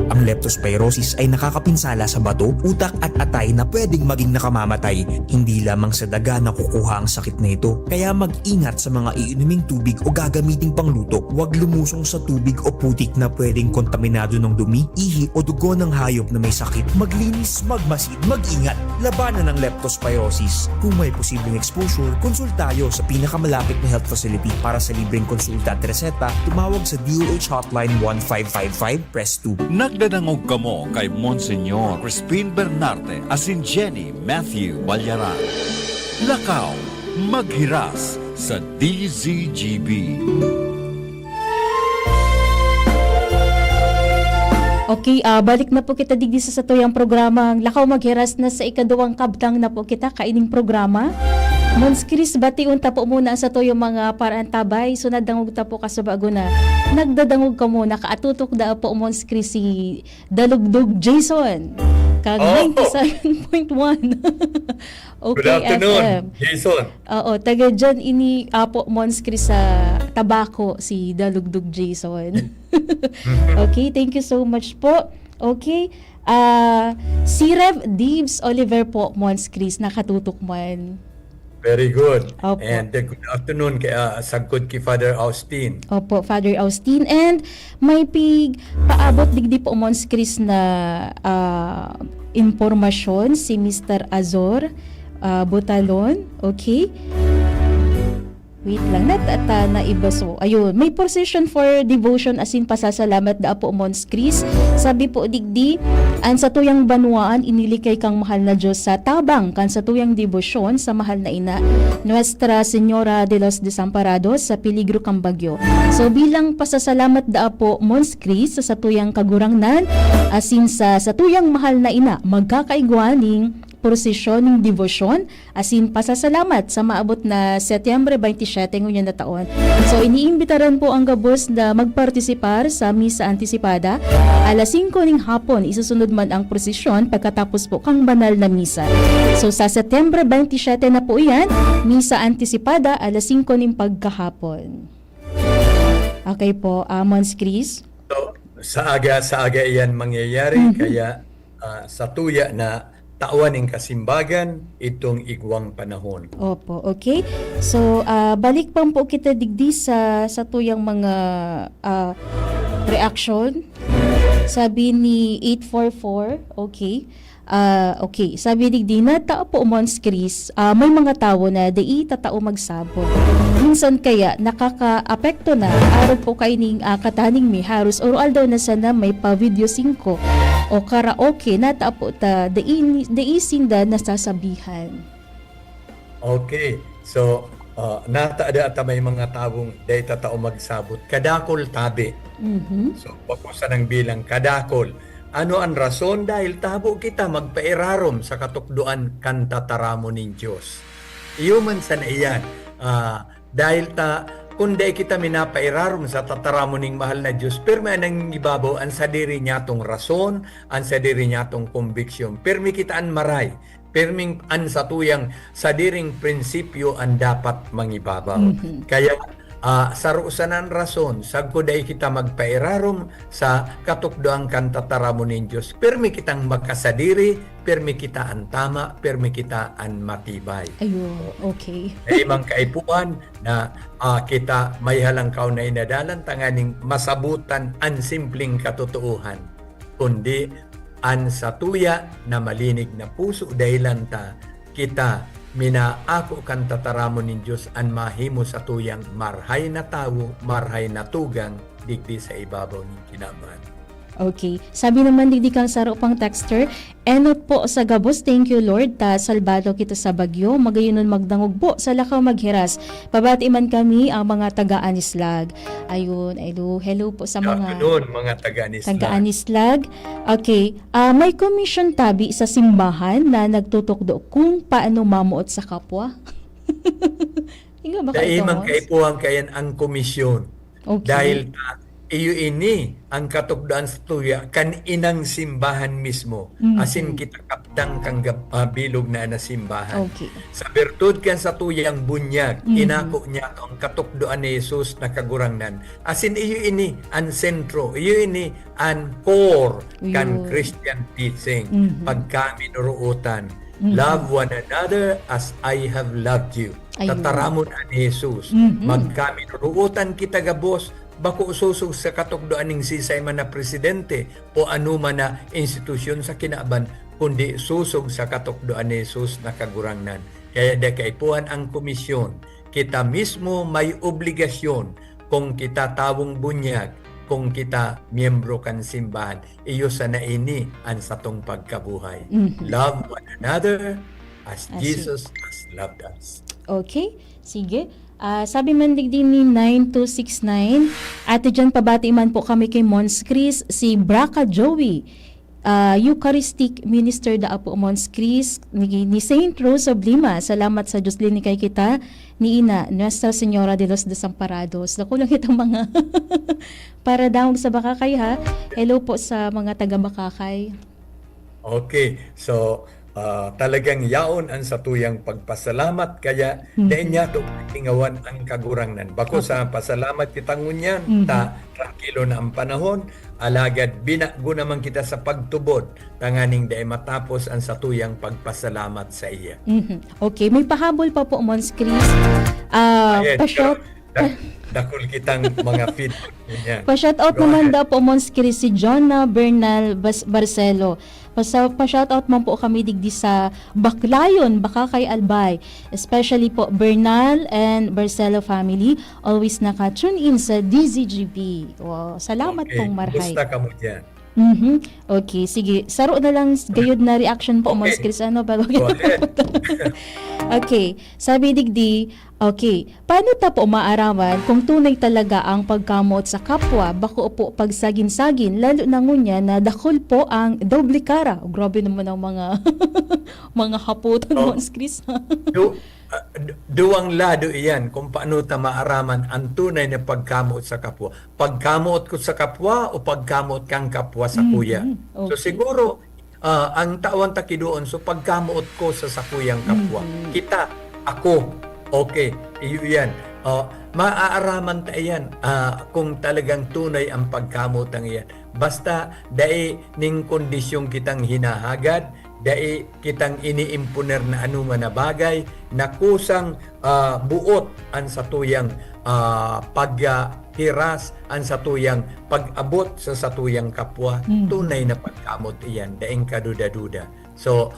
Ang leptospirosis ay nakakapinsala sa bato, utak at atay na pwedeng maging nakamamatay. Hindi lamang sa daga nakukuha ang sakit na ito. Kaya mag-ingat sa mga iinuming tubig o gagamiting pangluto. Huwag lumusong sa tubig o putik na pwedeng kontaminado ng dumi, ihi o dugo ng hayop na may sakit. Maglinis, magmasid, mag-ingat. Labanan ng leptospirosis. Kung may posibleng exposure, konsultayo sa pinakamalapit na health facility. Para sa libreng konsulta at reseta, tumawag sa DOH Hotline 1555, press 2. Nagdadangog kamo kay Monsignor Crispin Bernarte asin Jenny Matthew Balyaran. Lakaw, maghiras sa DZGB. Okay, balik na po kita digdi sa tuyang programang Lakaw Maghiras na sa ikaduwang kabtang na po kita kaining programa. Mons Chris, batiun ta po muna sa tuyong mga paraan tabay. So nadangog ta po kasabago na nagdadangog ka muna. Kaatutok da po Mons Chris si Dalugdog Jason. Kag 97.1. Okay, Good afternoon, FM. Jason. Oo, taga dyan ini po Mons Chris sa Tabako si Dalugdog Jason. Okay, thank you so much po. Okay, si Rev Dibs Oliver po Mons Chris, nakatutok man. Very good. Opo. And good afternoon kay sagkod kay Father Austin. Opo, Father Austin. And may paabot digdi po Mons Chris na impormasyon si Mr. Azor Butalon. Okay? Wait lang, na ibaso. Ayun, may procession for devotion asin pasasalamat da po Mons Chris. Sabi po digdi, ang sa tuyang banwaan inilikay kang mahal na Diyos sa tabang kan sa tuyang debosyon sa mahal na ina Nuestra Señora de los Desamparados sa Peligro kang Bagyo. So bilang pasasalamat da po Mons Chris sa tuyang kagurangnan asin sa tuyang mahal na ina magkakaigwaning prosesyon ng devosyon asin pasasalamat sa maabot na Setyembre 27 ngunyan na taon. So iniimbitaran po ang gabos na magpartisipar sa misa antisipada. Alas 5 ning hapon isusunod man ang prosesyon pagkatapos po kang banal na misa. So sa Setyembre 27 na po iyan, misa antisipada alas 5 ning pagkahapon. Okay po, Mons Chris. So, sa aga iyan mangyayari kaya sa tuya na tawan ng kasimbagan itong igwang panahon. Opo, okay. So, balik pa po kita digdi sa tuyang mga reaction. Sabi ni 844, okay. Okay, sabi digdi na tao po Mons Chris, may mga tao na di tatao magsabot. Minsan kaya nakaka-apekto na araw po kaining kataning mi harus oral daw na sana may pa video 5 o karaoke na tapo ta di sinda nasasabihan. Okay. So, nataada ata may mga tawong day tatao magsabot. Kadakol tabi. So, bakusan ng bilang kadakol. Ano ang rason? Dahil tabo kita magpairarom sa katukduan kan tataramo ning Diyos. Iyo man sa iyan. Dahil kundi kita minapairarom sa tataramo ning mahal na Diyos, permi anang ibabaw ang sadiri niya tong rason, ang sadiri niya tong conviction. Permi kita an maray. Perming an satuyang sadiring prinsipyo ang dapat mangibabaw. Kaya sarusanan rason, sagkuday kita magpairarom sa katukdoang kantataramo ng Diyos. Permi kitang magkasadiri, permi kita ang tama, permi kita ang matibay. Ayun, okay. Ay mang kaipuan na kita may halangkaw na inadalan tanganing masabutan ang simpleng katotohan, kundi an satuya na malinig na puso dahilan ta kita minaako kan tataramo nin Diyos an mahimo sa tuyang marhay na tawo, marhay na tugang digdi sa ibabaw nin kinaban. Okay. Sabi naman digdi kang saro pang texter, enot po sa gabos, thank you Lord, ta salbado kita sa bagyo, magayunon magdangog po sa lakaw maghiras. Pabati man kami ang mga taga-Anislag. Ayun, hello po sa mga taga-Anislag. Okay. May commission tabi sa simbahan na nagtutukdo kung paano mamuot sa kapwa. Tingnan ba kayo? Daimang kaipuhan kayan ang komisyon. Okay. Dahil iyo ini ang katukdaan sa tuya kan inang simbahan mismo. Asin kita kapdang kang bilog na simbahan. Okay. Sa bertud kan sa tuyang bunyag, inako niya ang katukdoan ni Jesus na kagurangnan. Asin iyo ini ang sentro, iyo ini ang core kan Christian teaching. Pagkami nuruutan, love one another as I have loved you. Tataramon an Jesus. Magkami nuruutan kita gabos, bako ususog sa katukdoan ning sisay man na presidente o anuman na institusyon sa kinaban, kundi susog sa katukdoan ni Jesus na kagurangnan. Kaya kaipuhan ang komisyon. Kita mismo may obligasyon kung kita tawong bunyag, kung kita miyembro kan simbahan. Iyo sa naini ang satong pagkabuhay. Love one another as Jesus has loved us. Okay, sige. Sabi man din ni 9269, ate dyan pabati man po kami kay Mons Chris, si Braca Joey, Eucharistic Minister da po Mons Chris, ni Saint Rose of Lima. Salamat sa Diyos linikay kita, ni Ina, Nuestra Señora de los Desamparados. Naku lang itong mga para daw sa Bakakay ha. Hello po sa mga taga Bakakay. Okay, so talagang yaon ang satuyang pagpasalamat kaya dahil niya ito tingawan ang kagurangnan. Bako sa pasalamat kitang ngunyan, tranquilo na ang panahon, alagad binago naman kita sa pagtubod, tanganing dahil matapos ang satuyang pagpasalamat sa iya. Okay, may pahabol pa po Mons Chris. Dakol kitang mga feedback niya. Pa-shoutout naman daw po Mons Chris si Jonna Bernal Barcelo. Pa-shoutout man po kami digdi sa Baclayon, Bakakay Albay. Especially po Bernal and Barcelo family. Always naka-tune in sa DZGB. Wow, salamat pong marhay. Gusta ka mo dyan. Okay, sige. Saro na lang gayud na reaction po Mons Chris. Ano bago Okay, sabi digdi, okay, paano ta po maaraman kung tunay talaga ang pagkamot sa kapwa, bako po pagsagin-sagin, lalo na ngunya na dakol po ang doble kara. Grabe naman ang mga mga haputan Mons Chris. Duwang lado iyan kung paano ta maaraman ang tunay na pagkamot sa kapwa. Pagkamot ko sa kapwa o pagkamot kang kapwa sa kuya. Okay. So siguro ang tawan takidoon, so pagkamot ko sa sakuyang kapwa. Kita, ako, okay, iyo yan. Maaaraman ta iyan kung talagang tunay ang pagkamot ang iyan. Basta dai ning kondisyong kitang hinahagad, dai kitang iniimponer na anuman na bagay na kusang buot ang satuyang paghiras, ang satuyang pag-abot sa satuyang kapwa, tunay na pagkamot iyan, daing kaduda-duda. So,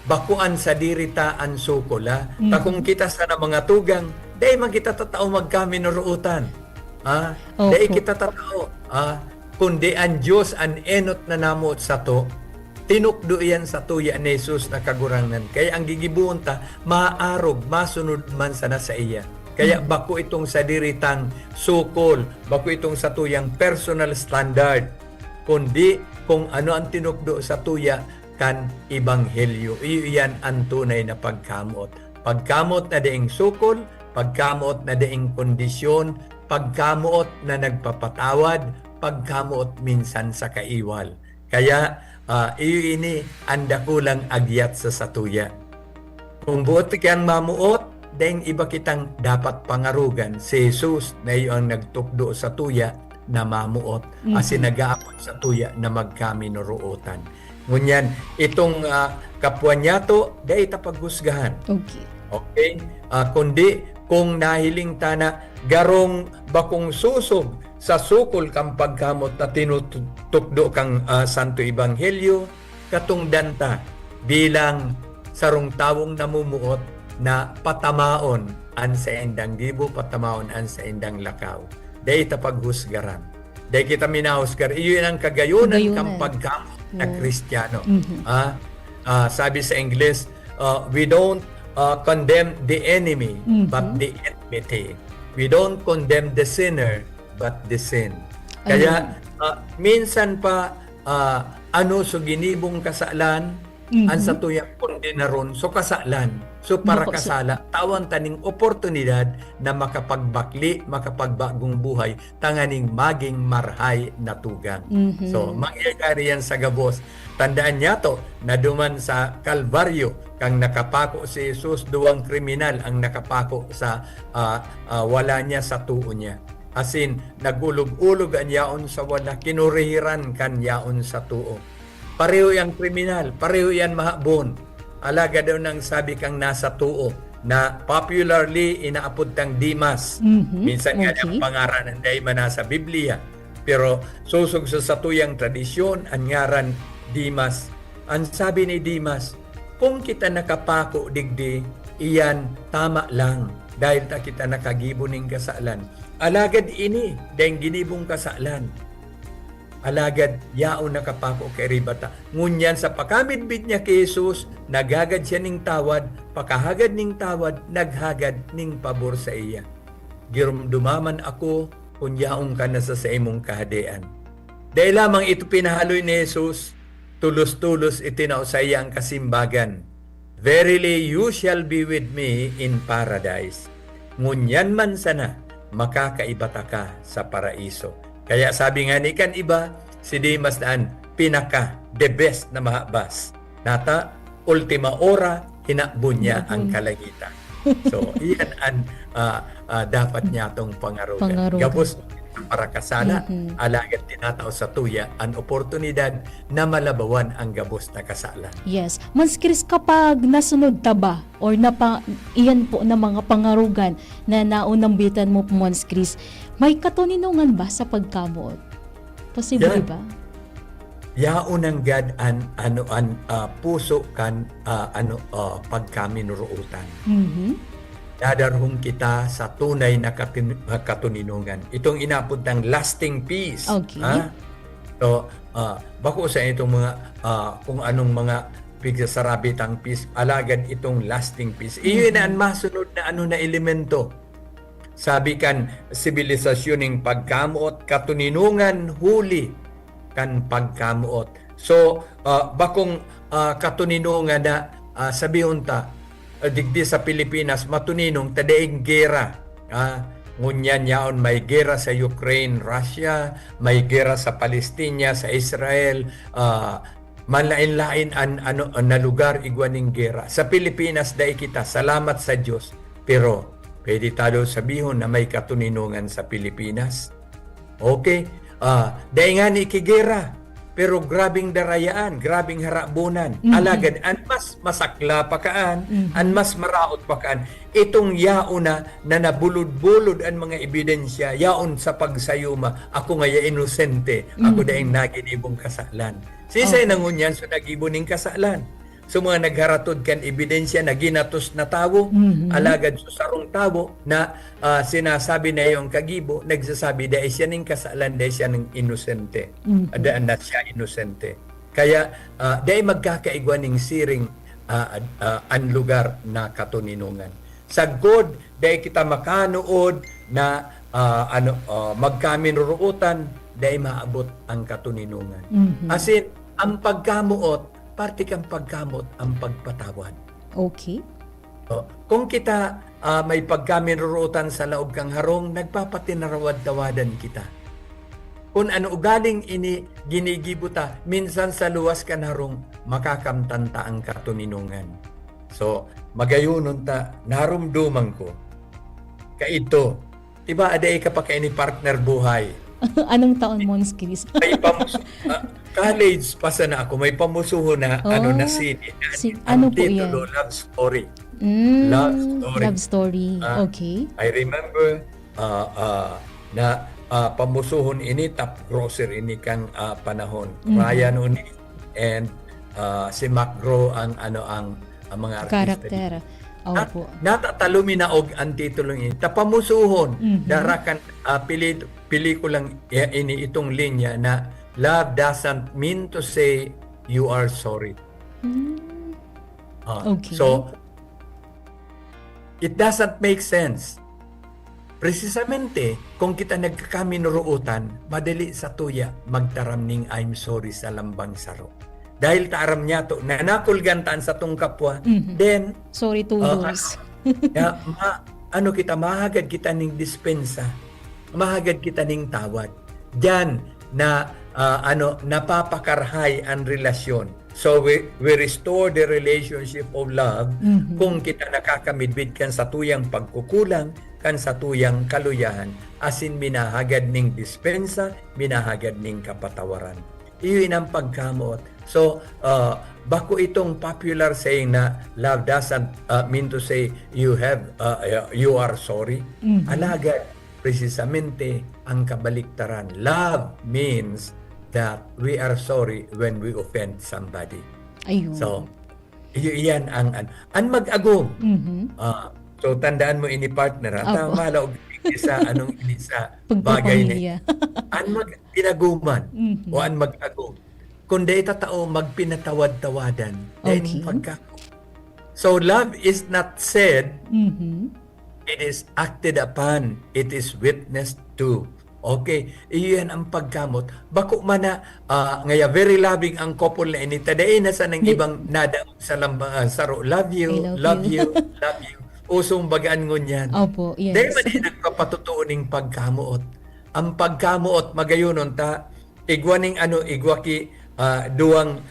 bakuan sa dirita ang sukol, ha? Kung kita sa na mga tugang, dahil man kita tatao magkaminuruutan. Dahil kita tatao. Kundi ang Diyos ang enot na namot sa to, tinukdo iyan sa tuya ni Jesus na kagurangan. Kaya ang gigibuon ta, maarog, masunod man sana sa iya. Kaya bako itong sa diritang sukol, bako itong sa tuyang personal standard, kundi kung ano ang tinukdo sa tuya kan ebanghelyo. Iyan ang tunay na pagkamot. Pagkamot na daing sukol, pagkamot na daing kondisyon, pagkamot na nagpapatawad, pagkamot minsan sa kaiwal. Kaya iyo ini ang dakulang agyat sa satuya. Kung buot kang mamuot, dahil iba kitang dapat pangarugan. Si Jesus na iyo ang nagtukdo sa tuya na mamuot, asin nag-aapot sa tuya na magkaminuruotan. Ngunyan, itong kapwa niya to, dahil tapaghusgahan. Okay? Kundi, kung nahiling tana, garong bakong susog sa sukol kang pagkamot na tinutukdo kang Santo Ebanghelyo, katong danta bilang sarong tawong namumuot na patamaon an sa endang gibo, patamaon an sa endang lakaw. Dahil tapaghusgaran. Dahil kita minahusgar, iyon ang kagayunan kang pagkamot na Kristiyano. Sabi sa English, we don't condemn the enemy, but the enmity. We don't condemn the sinner, but the sin. Kaya minsan pa ano so ginibong kasalan ang sa tuyang kondinaron so kasalan. So para kasala, tawan taning oportunidad na makapagbakli, makapagbagong buhay, tanganing maging marhay na tugang. So mangyayari yan sa gabos. Tandaan niya to, na duman sa Kalbaryo, kang nakapako si Jesus, duwang kriminal ang nakapako sa wala niya sa tuo niya. Asin, nagulog-ulog ang yaon sa wala, kinurihiran kan yaon sa tuo. Pareho yang kriminal, pareho yan mahabon. Alaga daw nang sabi kang nasa tuo na popularly inaapod tang Dimas. Minsan nga ang pangaran ng daima nasa Biblia. Pero susog sa tuyang tradisyon, ang ngaran Dimas. Ang sabi ni Dimas, kung kita nakapako digdi, iyan tama lang dahil ta kita nakagibo ning kasalan. Alagad ini, dahil ginibong kasalan. Alagad yaon nakapako kay ribata. Ngunyan sa pakamidbid niya kay Jesus, naghagad siya ning tawad, pakahagad ning tawad, naghagad ning pabor sa iya. Girumdumaman ako kung yaong ka na sa imong kahadean. Dahil lamang ito pinahaloy ni Jesus, tulos-tulos itinao sa iya ang kasimbagan. Verily you shall be with me in paradise. Ngunyan man sana, makakaibata ka sa paraiso. Kaya sabi nga ni kan iba, si Dimas daan pinaka the best na mahabas. Nata ultima ora hinakbo niya ang kalangitan. So iyan ang dapat niya tong pangarugan. Gabos para kasala, alagad tinatao sa tuya ang oportunidad na malabawan ang gabos na kasala. Yes. Mons Chris, kapag nasunod ta ba or iyan po na mga pangarugan na naunambitan mo po, Mons Chris, may katuninungan ba sa pagkamot? Posible ba? Yaon ang gad puso kan pagkaminuruutan. Dadarhong kita sa tunay na katuninungan. Itong inapod ng lasting peace. Okay. So, bako sa itong mga kung anong mga pigsasarabitang peace, alagad itong lasting peace. Iyon ang masunod na na elemento. Sabi kan sibilisasyoning pagkamuot, katuninungan huli kan pagkamuot. So, bakong katuninungan na sabihon ta, digdi sa Pilipinas, matuninong tadaing gera. Ngunyan yaon may gera sa Ukraine, Russia, may gera sa Palestina, sa Israel, manlain-lain na lugar igwaning gera. Sa Pilipinas, dahil kita, salamat sa Diyos. Pero, pwede tayo sabihin na may katuninungan sa Pilipinas. Okay? Dahil nga ni ikigera. pero grabing darayaan, grabing harabunan. Alagad, an mas masakla pa kaan, an mas maraot pa kaan. Itong yaon na nabulod-bulod ang mga ebidensya, yaon sa pagsayuma, ako nga inosente, ako daing naginibong kasalan. Sisay nangunyan so nagibuning kasalan. So mga nagharatod kan ebidensya na ginatos na tawo, alagad so sarong tawo na sinasabi na yung kagibo, nagsasabi dahil siya ng kasalan, dahil siya ng inosente. Dahil na siya inosente. Kaya dahil magkakaigwa ng siring ang lugar na katuninungan. Sa God, dahil kita makanood na magkaminuruutan, dahil maabot ang katuninungan. As in, ang pagkamuot, parte kang pagkamot ang pagpatawad. Okay. Kung kita may pagkaminurutan sa laog kang harong, nagpapatinarawad-tawadan kita. Kung ano ugaling ini ginigibuta, minsan sa luwas kan harong, makakamtanta ang katuninungan. So, magayunon ta, narumduman ko, kaito, diba aday ka pa kayo ni partner buhay? Anong taon, Mons Chris? May college pa sana ako, may pamusuho na na CD. Ano po titulo, yan? Love Story. Love Story. Okay. I remember na pamusuhon ini top grosser ini kang panahon. Ryan Uni and si Macro ang mga artista. Karakter. Opo. Natatalumi na og ang titulong ini. Tapamusuhon darakan pelikulang ini itong linya na love doesn't mean to say you are sorry. Okay. So it doesn't make sense. Precisamente kung kita nagkakaminuruutan, madali sa tuya magtaramning I'm sorry sa lambang saro. Dahil taaram niya to, nanakulgantaan sa tong kapwa, then, sorry to lose. kita, mahagad kita ning dispensa, mahagad kita ning tawad. Diyan na, napapakarhay ang relasyon. So, we restore the relationship of love kung kita nakakamidbid kan sa tuyang pagkukulang, kan sa tuyang kaluyahan, asin minahagad ning dispensa, minahagad ning kapatawaran. Iyon ang pagkamot. So, bako itong popular saying na love doesn't mean to say you are sorry. Alagad, precisamente ang kabaliktaran. Love means that we are sorry when we offend somebody. Ayun. So, iyan ang mag-agom. So, tandaan mo ini partner. Tama lang sa sa bagay na an mag-pinaguman o an mag-agom. Kundi tatao magpinatawad-tawadan dahil pagkako. So love is not said, it is acted upon, it is witnessed to. Okay, iyan ang pagkamot. Bako man na ngaya very loving ang couple na ini. Tadain na sa nang ibang nada sa lambang saro. Love you, love you, love you. Usong bagaan ngunyan. Opo, yes. Dahil man nagpapatutuuning pagkamuot. Ang pagkamuot magayunon ta igwaning igwaki duwang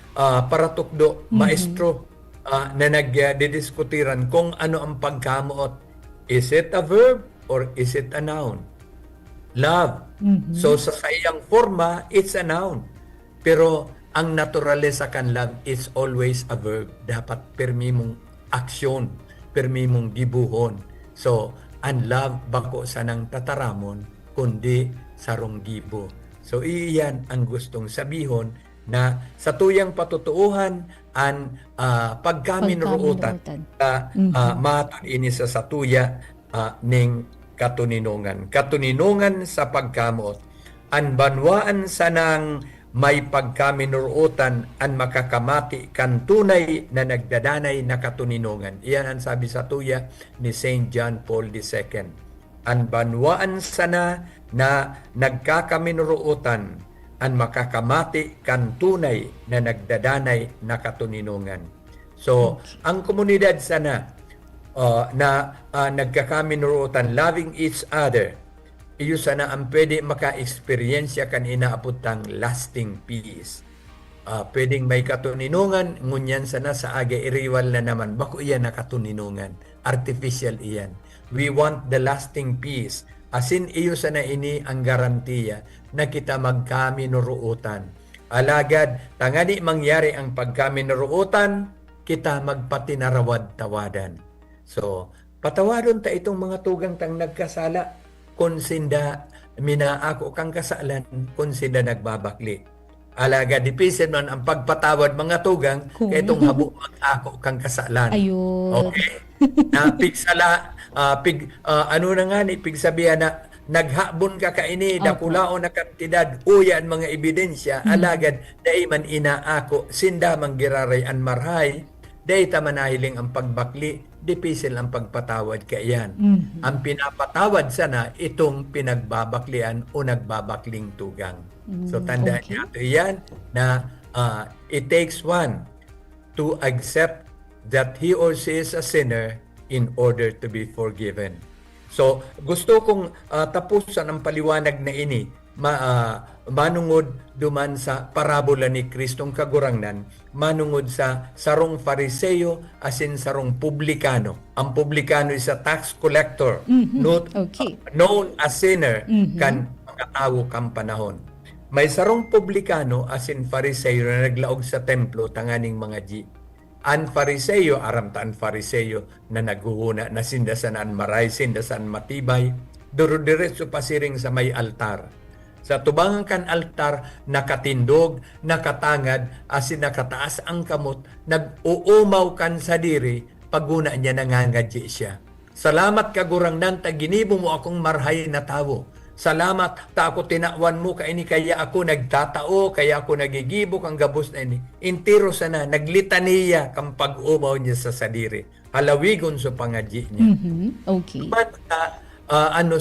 paratukdo maestro na nagdidiskutiran kung ano ang pagkamuot. Is it a verb or is it a noun? Love. So sa sayang forma, it's a noun. Pero ang naturalesa kan love is always a verb. Dapat permi mong aksyon, permi mong gibuhon. So, ang love bako sa nang tataramon, kundi sarong gibo. So, iyan ang gustong sabihon na sa tuyang patutuuhan ang pagkaminuruutan matun ini sa tuya ning katuninungan. Katuninungan sa pagkamot. Ang banwaan sa nang may pagkaminuruutan ang makakamati kan tunay na nagdadanay na katuninungan. Iyan ang sabi sa tuya ni St. John Paul II. Ang banwaan sana na nagkakaminuruutan ang makakamati kan tunay na nagdadanay na katuninungan. So, ang komunidad sana na nagkakaminuruutan, loving each other, iyo sana ang pwede maka-eksperyensya kan inaaputang lasting peace. Pwedeng may katuninungan, ngunyan sana sa aga iriwal na naman. Bako iyan na katuninungan. Artificial iyan. We want the lasting peace. Asin iyo sana ini ang garantiya na kita magkaminuruutan. Alagad, tangani mangyari ang pagkaminaruutan, kita magpatinarawad-tawadan. So, patawadon ta itong mga tugang tang nagkasala, kung sinda minaako kang kasalan, kung sinda nagbabakli. Alagad, dipisin man ang pagpatawad mga tugang, kaya itong habo mag-ako kang kasalan. Ayun. Okay? Na pigsala, ano na nga ni, pigsabihan na, naghabon ka kaini, dakulao na kantidad, uyan mga ebidensya, alagad, dai man inaako, sinda manggiraray an marhay, dai ta manahiling ang pagbakli, dipisil ang pagpatawad kaiyan. Ang pinapatawad sana, itong pinagbabaklian o nagbabakling tugang. So tandaan niyo ito yan, na it takes one to accept that he or she is a sinner in order to be forgiven. So, gusto kong tapusan ang paliwanag na ini, manungod duman sa parabola ni Kristong kagurangnan, manungod sa sarong Fariseo asin sarong publikano. Ang publikano is a tax collector, known as sinner, kan mga tao kang panahon. May sarong publikano asin Fariseo na naglaog sa templo tanganing mga G. An Fariseo, aramtaan Fariseo na naghuhuna na sindasan an maray, sindasan matibay, duro-diretso pasiring sa may altar. Sa tubangan kan altar, nakatindog, nakatangad, asin nakataas ang kamot, nag-uumaw kan sa diri, paguna niya nangangadji siya. Salamat kagurangnan, taginibo mo akong marhay na tawo. Salamat, ta ako tinawan mo, kaya ini kaya ako nagtatao, kaya ako nagigibok ang gabos na ini. Intiro sana, naglitaniya kang pag-umaw niya sa sadiri. Halawigon sa pangadji niya. Okay.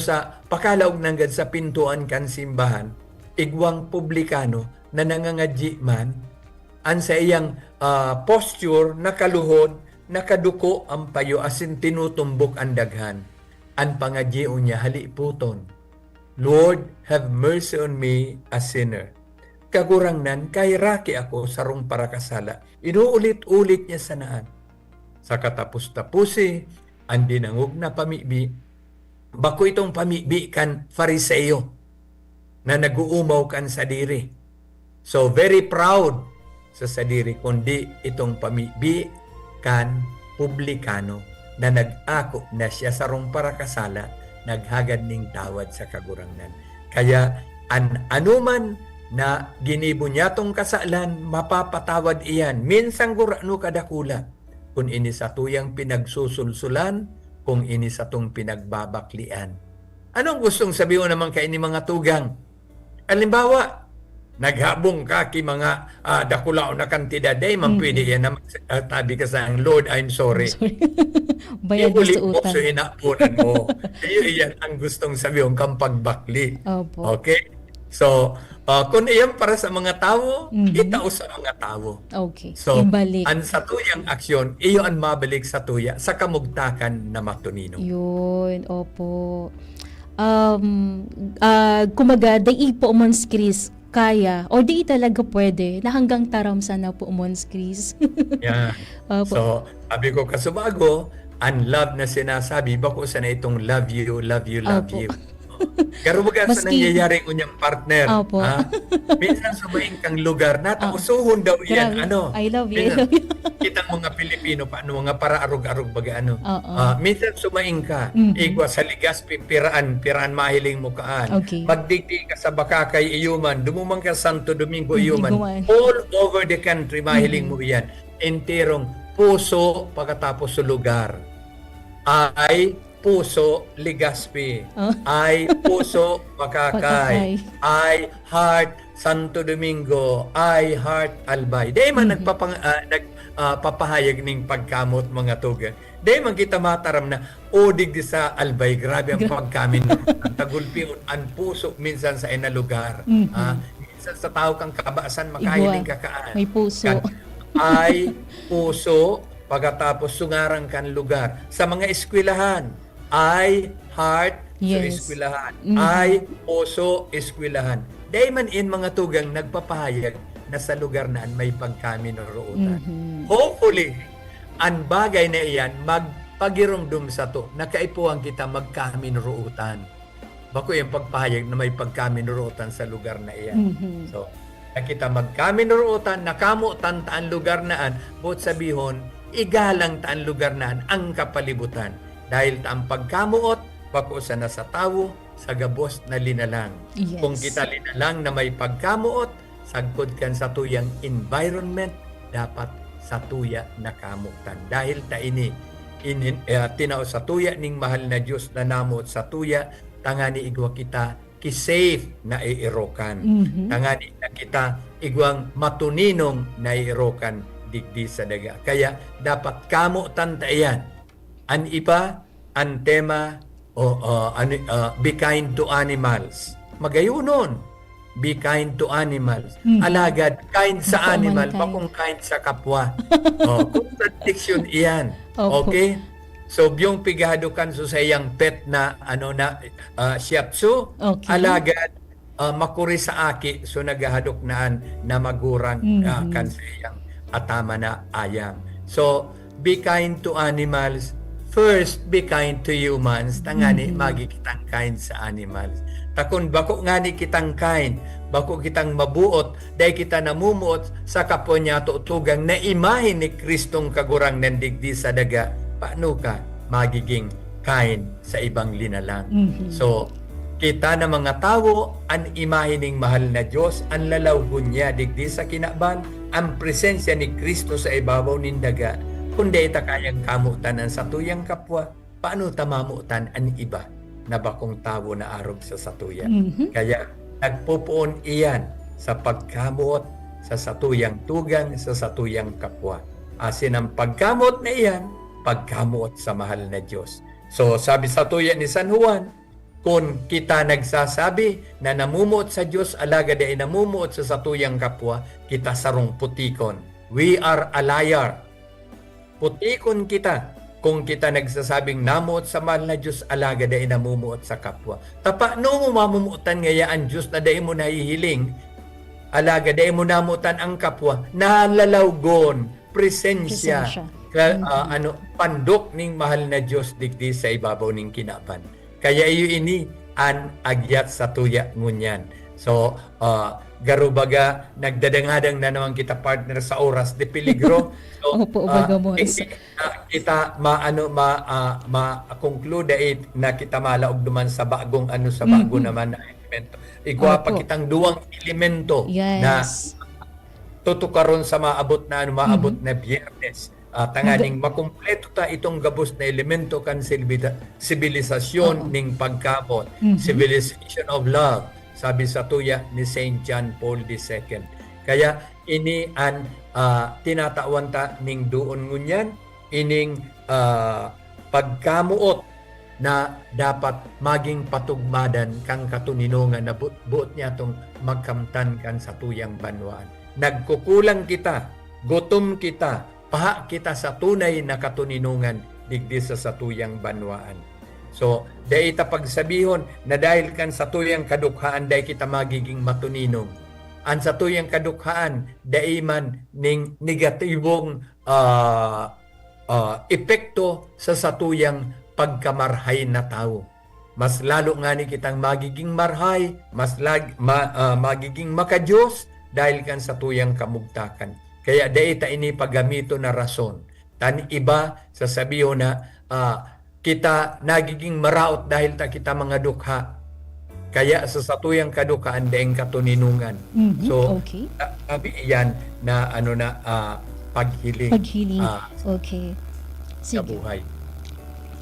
Sa pakalaog nanggad sa pintuan kan simbahan, igwang publikano na nangangadji man, an sa iyang posture, nakaluhod, nakaduko ang payo, asin tinutumbok ang daghan. An pangadji niya, haliputon. Lord, have mercy on me, a sinner. Kagurangnan, kay raki ako sarong parakasala. Inuulit-ulit niya sanaan. Sa katapos-tapusi, ang dinangog na pamibi, bako itong pamibi kan Fariseo na nag-uumaw kan sa diri. So, very proud sa sadiri, kundi itong pamibi kan publikano na nag-ako na siya sarong parakasala, naghagad ning tawad sa kagurangnan. Kaya anuman na ginibo niya tong kasalan, mapapatawad iyan. Minsang gurano kadakula. Kung ini sa tuyang pinagsusulsulan, kung ini sa tong pinagbabaklian. Anong gustong sabihin naman kay ni mga tugang? Halimbawa, naghabong ka ki mga dakulao na kantidad, day man pwede yan na tabi ka sa Lord, I'm sorry. Bayad mo sa utang. So inapunan mo. Iyan ang gustong sabihin kang pagbakli. Opo. Okay? So, kung iyan para sa mga tao, itao sa mga tao. Okay. So, Ibalik. ang sa tuyang aksyon, iyo ang mabalik sa tuya sa kamugtakan na matunino. Yun, opo. Kumaga, dai po umons Chris, kaya, o di talaga pwede, na hanggang taram sana po umons Chris. Yeah. Opo. So, sabi ko kasubago, ang love na sinasabi, bako sana itong love you, love you, love Opo. you. Pero baga sa Maski- nangyayari unyang partner. Opo. Ha? Minsan sumaing kang lugar na, usuhon daw yan. Grabe. Ano? I love you, I Minsan, love you. kitang mga Pilipino, paano mga para arug-arug baga ano. Oo. Minsan sumaing ka, igwa sa ligas, piraan mahiling mo kaan. Okay. Magdigdi ka sa Bakakay, Iyuman, dumumang ka Santo Domingo, Iyuman. Iyuman. All over the country, mahiling mo yan. Enterong puso pagkatapos sa lugar. Ay puso Legazpi, ay puso Bakakay, ay heart Santo Domingo, ay heart Albay. Di man nagpapahayag ning pagkamot mga tugan. Di man kita mataram na odig sa Albay, grabe ang pagkamin ang tagulpion ang puso minsan sa ina lugar. Minsan sa tao kang kabaasan makahiling kakaan. May puso. Ay puso pagkatapos sungarang kan lugar. Sa mga eskwelahan, ay heart, so Yes. eskwelahan. Ay puso, eskwelahan. Dahil man in mga tugang nagpapahayag na sa lugar na may pagkaminurootan. Hopefully, ang bagay na iyan magpagirumdum sa to, nakaipuan kita magkaminurootan. Bako yung pagpahayag na may pagkaminurootan sa lugar na iyan. So, na kita magkaminurutan, nakamutan taan lugar naan, buot sabihon, igalang taan lugar naan ang kapalibutan. Dahil taang pagkamuot, pakusa na sa tawo, sa gabos na linalang. Yes. Kung kita linalang na may pagkamuot, sagkod kan sa tuyang environment, dapat sa tuya nakamutan. Dahil ta ini tinao sa tuya ning mahal na Diyos na namuot sa tuya, tangani igwa kita ki-safe na iirokan. Tangani na kita igwang matuninong na iirokan digdi sa daga. Kaya dapat kamutan ta iyan. An iba, an tema, be kind to animals. Magayunon. Be kind to animals. Alagad, kind sa Baka animal, mankind. bakong kind sa kapwa. Contradiction iyan. Opo. Okay? So, yung pigado kan so sa iyang pet na Shih Tzu, Okay. alagad, makuri sa aki, so naghahadok naan na magurang kan sa iyang atama na ayam. So, be kind to animals. First, be kind to humans. Tangani, magi kitang kind sa animals. Takon, bako ngani kitang kind, bako kitang mabuot, dahil kita namumuot sa kapwa niya tutugang na imahin ni Kristong kagurang nandigdi sa daga. Paano ka magiging kind sa ibang linalang? So, kita na mga tao, ang imahining mahal na Diyos, ang lalawgon niya digdi sa kinaban, ang presensya ni Kristo sa ibabaw nin daga, kundi ita kayang kamutan ang satuyang kapwa, paano tamamutan ang iba na bakong tao na arog sa satuya? Kaya nagpupuon iyan sa pagkamuot sa satuyang tugang, sa satuyang kapwa. Asin ang pagkamot na iyan, pagkamuot sa mahal na Diyos. So sabi sa tuya ni San Juan, kung kita nagsasabi na namumuot sa Diyos, alagad ay namumuot sa satuyang kapwa, kita sarong putikon. We are a liar. Putikon kita kung kita nagsasabing namuot sa mahal na Diyos, alagad ay namumuot sa kapwa. Tapa, no mo mamumuotan ngaya ang Diyos na dahil mo nahihiling, alagad ay mo namuotan ang kapwa, nalalawgon, presensya. Pandok ning mahal na Diyos digdi sa ibabaw ning kinaban. Kaya iyo ini an agyat sa tuya ngunyan. So garubaga nagdadangadang na naman kita partner sa oras de peligro. So Opo, bagamos. kita ma-conclude na kita malaog duman sa bagong sa bago naman na elemento. Igwa pa Opo. kitang duwang elemento Yes. na tutukaron sa maabot na maabot na Biyernes. Tanganing makumpleto ta itong gabos na elemento kan sibilisasyon ning pagkamot, civilization of love, sabi sa tuya ni Saint John Paul II. Kaya ini an tinatawan ta ning duon ngunyan, ining pagkamuot na dapat maging patugmadan kang katuninongan na buot niya tong magkamtan kan sa tuyang banwaan. Nagkukulang kita, gutom kita, paha kita sa tunay na katuninungan digdi sa satuyang banwaan. So, dahil ita pagsabihon na dahil kan satuyang kadukhaan, dahil kita magiging matuninong. Ang satuyang kadukhaan, dahil man ning negatibong epekto sa satuyang pagkamarhay na tao. Mas lalo nga ni kitang magiging marhay, mas magiging makadiyos dahil kan satuyang kamugtakan. Kaya daita ini paggamito na rason. Tan iba sasabiho na kita nagiging maraot dahil ta kita mga dukha. Kaya sa satuyang kadukhaan daing katuninungan. So Okay. sabi yan na paghiling. Paghiling. Okay. Sa Sige. buhay.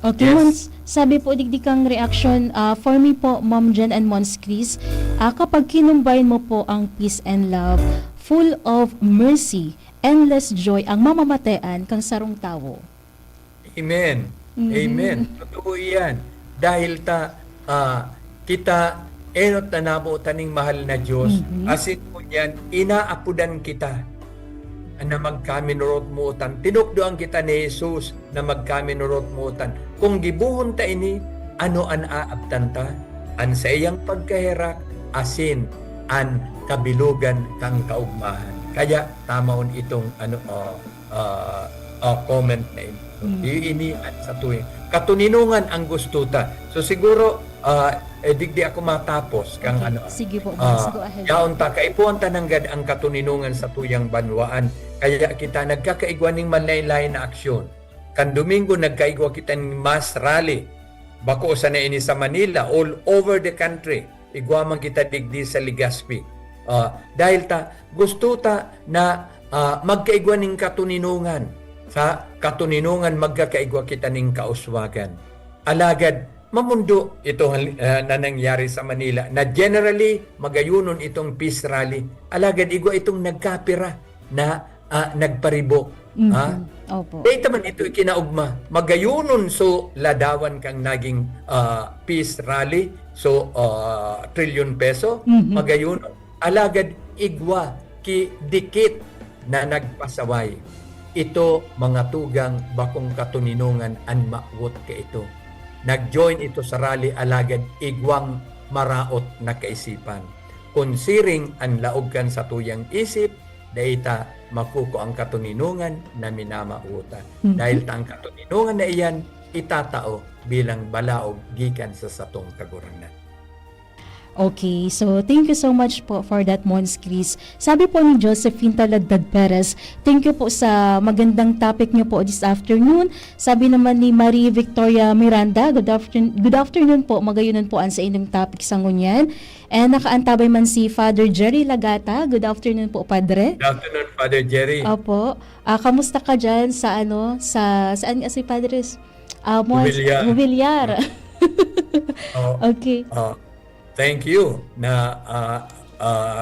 Okay, Yes. Mons, sabi po digdikang reaction, for me po, Ma'am Jen and Mons Chris, kapag kinumbayin mo po ang peace and love, full of mercy, endless joy, ang mamamatayan kang sarong tao. Amen. Amen. Totoo yan. Dahil kita enot na namutan ng mahal na Diyos, asin po yan, inaapudan kita na magkaminurot muutan. Tinukdoan kita ni Jesus na magkaminurot muutan. Kung gibuhon ta ini, ano an aabtan ta? An sa iyang pagkahirak, asin an kabilugan kang kaugmahan. Kaya tamaon itong comment na ito. Iinian sa tuwing. Katuninungan ang gusto ta. So siguro, digdi ako matapos kang ano. Sige po, boss. Go ahead. Yaon ta, kaipuan tananggad ang katuninungan sa tuyang banwaan. Kaya kita nagkakaigwaning manlaylay na aksyon. Kan Domingo nagkaigwa kita ng mass rally. Bako sa na ini sa Manila, all over the country. Igwaman kita digdi sa Legazpi. Dahil ta, gusto ta na magkaigwaning katuninungan. Sa katuninungan magkakaigwa kita ning kauswagan. Alagad, mamundo ito na nangyari sa Manila na generally magayunon itong peace rally. Alagad igwa itong nagkapira na nagparibok. Opo. Dahil man ito ikinaugma. Magayunon so ladawan kang naging peace rally. So trilyon peso. Magayunon. Alagad igwa ki dikit na nagpasaway. Ito mga tugang bakong katuninungan an maawot ka ito. Nag-join ito sa rally alagad igwang maraot na kaisipan. Konsiring ang laogkan sa tuyang isip, daita makuko ang katuninungan na minamauta. Dahil ta ang katuninungan na iyan, itatao bilang balaog gikan sa satong kaguranan. Okay, so thank you so much po for that, Mons Chris. Sabi po ni Josephine Taladad Perez, thank you po sa magandang topic niyo po this afternoon. Sabi naman ni Marie Victoria Miranda, good afternoon po, magayunan po ang sa inyong topic sa ngunyan. And nakaantabay man si Father Jerry Lagata, good afternoon po, Padre. Good afternoon, Father Jerry. Opo, kamusta ka dyan sa saan si Padres? Mobiliar. Okay. Thank you na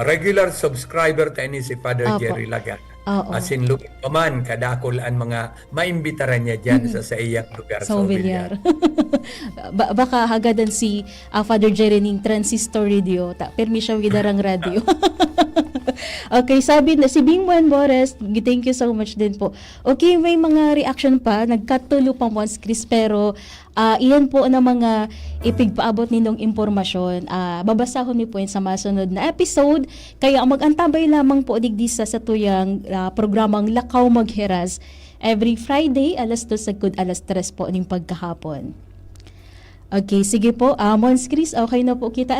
regular subscriber tayo ni si Father Jerry Lagat. As in, lupit pa man, kadakol ang mga maimbitaran niya dyan sa iyang lugar sa Villar. Baka hagadan si Father Jerry ng transistor radio. Permission gidarang radio. Okay, sabi na si Bingwan Bores, thank you so much din po. Okay, may mga reaction pa, nagkatulo pa Mons Chris, pero iyan po na mga ipigpaabot ninyong impormasyon. Babasahon ni po yun sa masunod na episode, kaya mag-antabay lamang po digdi sa tuyang programang Lakaw Maghiras every Friday, alas 2 sagud alas 3 po ning pagkahapon. Okay, sige po. Mons Chris, okay na po kita.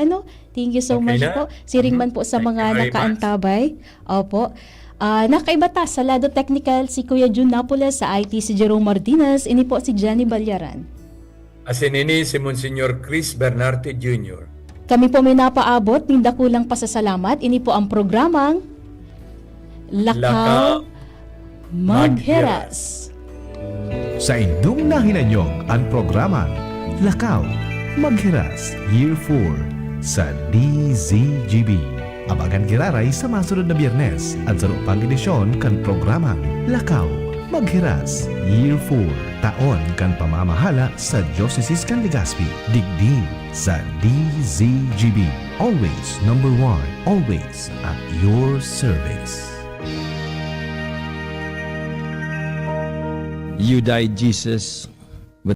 Thank you so much po. Siring man po sa mga nakaantabay. Opo. Nakaibata sa lado technical si Kuya Jun Napoles, sa IT si Jerome Martinez, ini po si Johnny Balyaran. Asin ini si Monsignor Chris Bernarte Jr. Kami po may napaabot ng dakulang pasasalamat. Ini po ang programang Lakaw Maghiras. Sa indong nahinanyog ang programang Lakaw Maghiras Year 4 sa DZGB. Abagan kiraray sa masunod na Biyernes at sa lupang edisyon kan programang Lakaw Maghiras Year 4 taon kan pamamahala sa Diocese kan Legazpi. Digdi sa DZGB. Always number 1. Always at your service. You died, Jesus,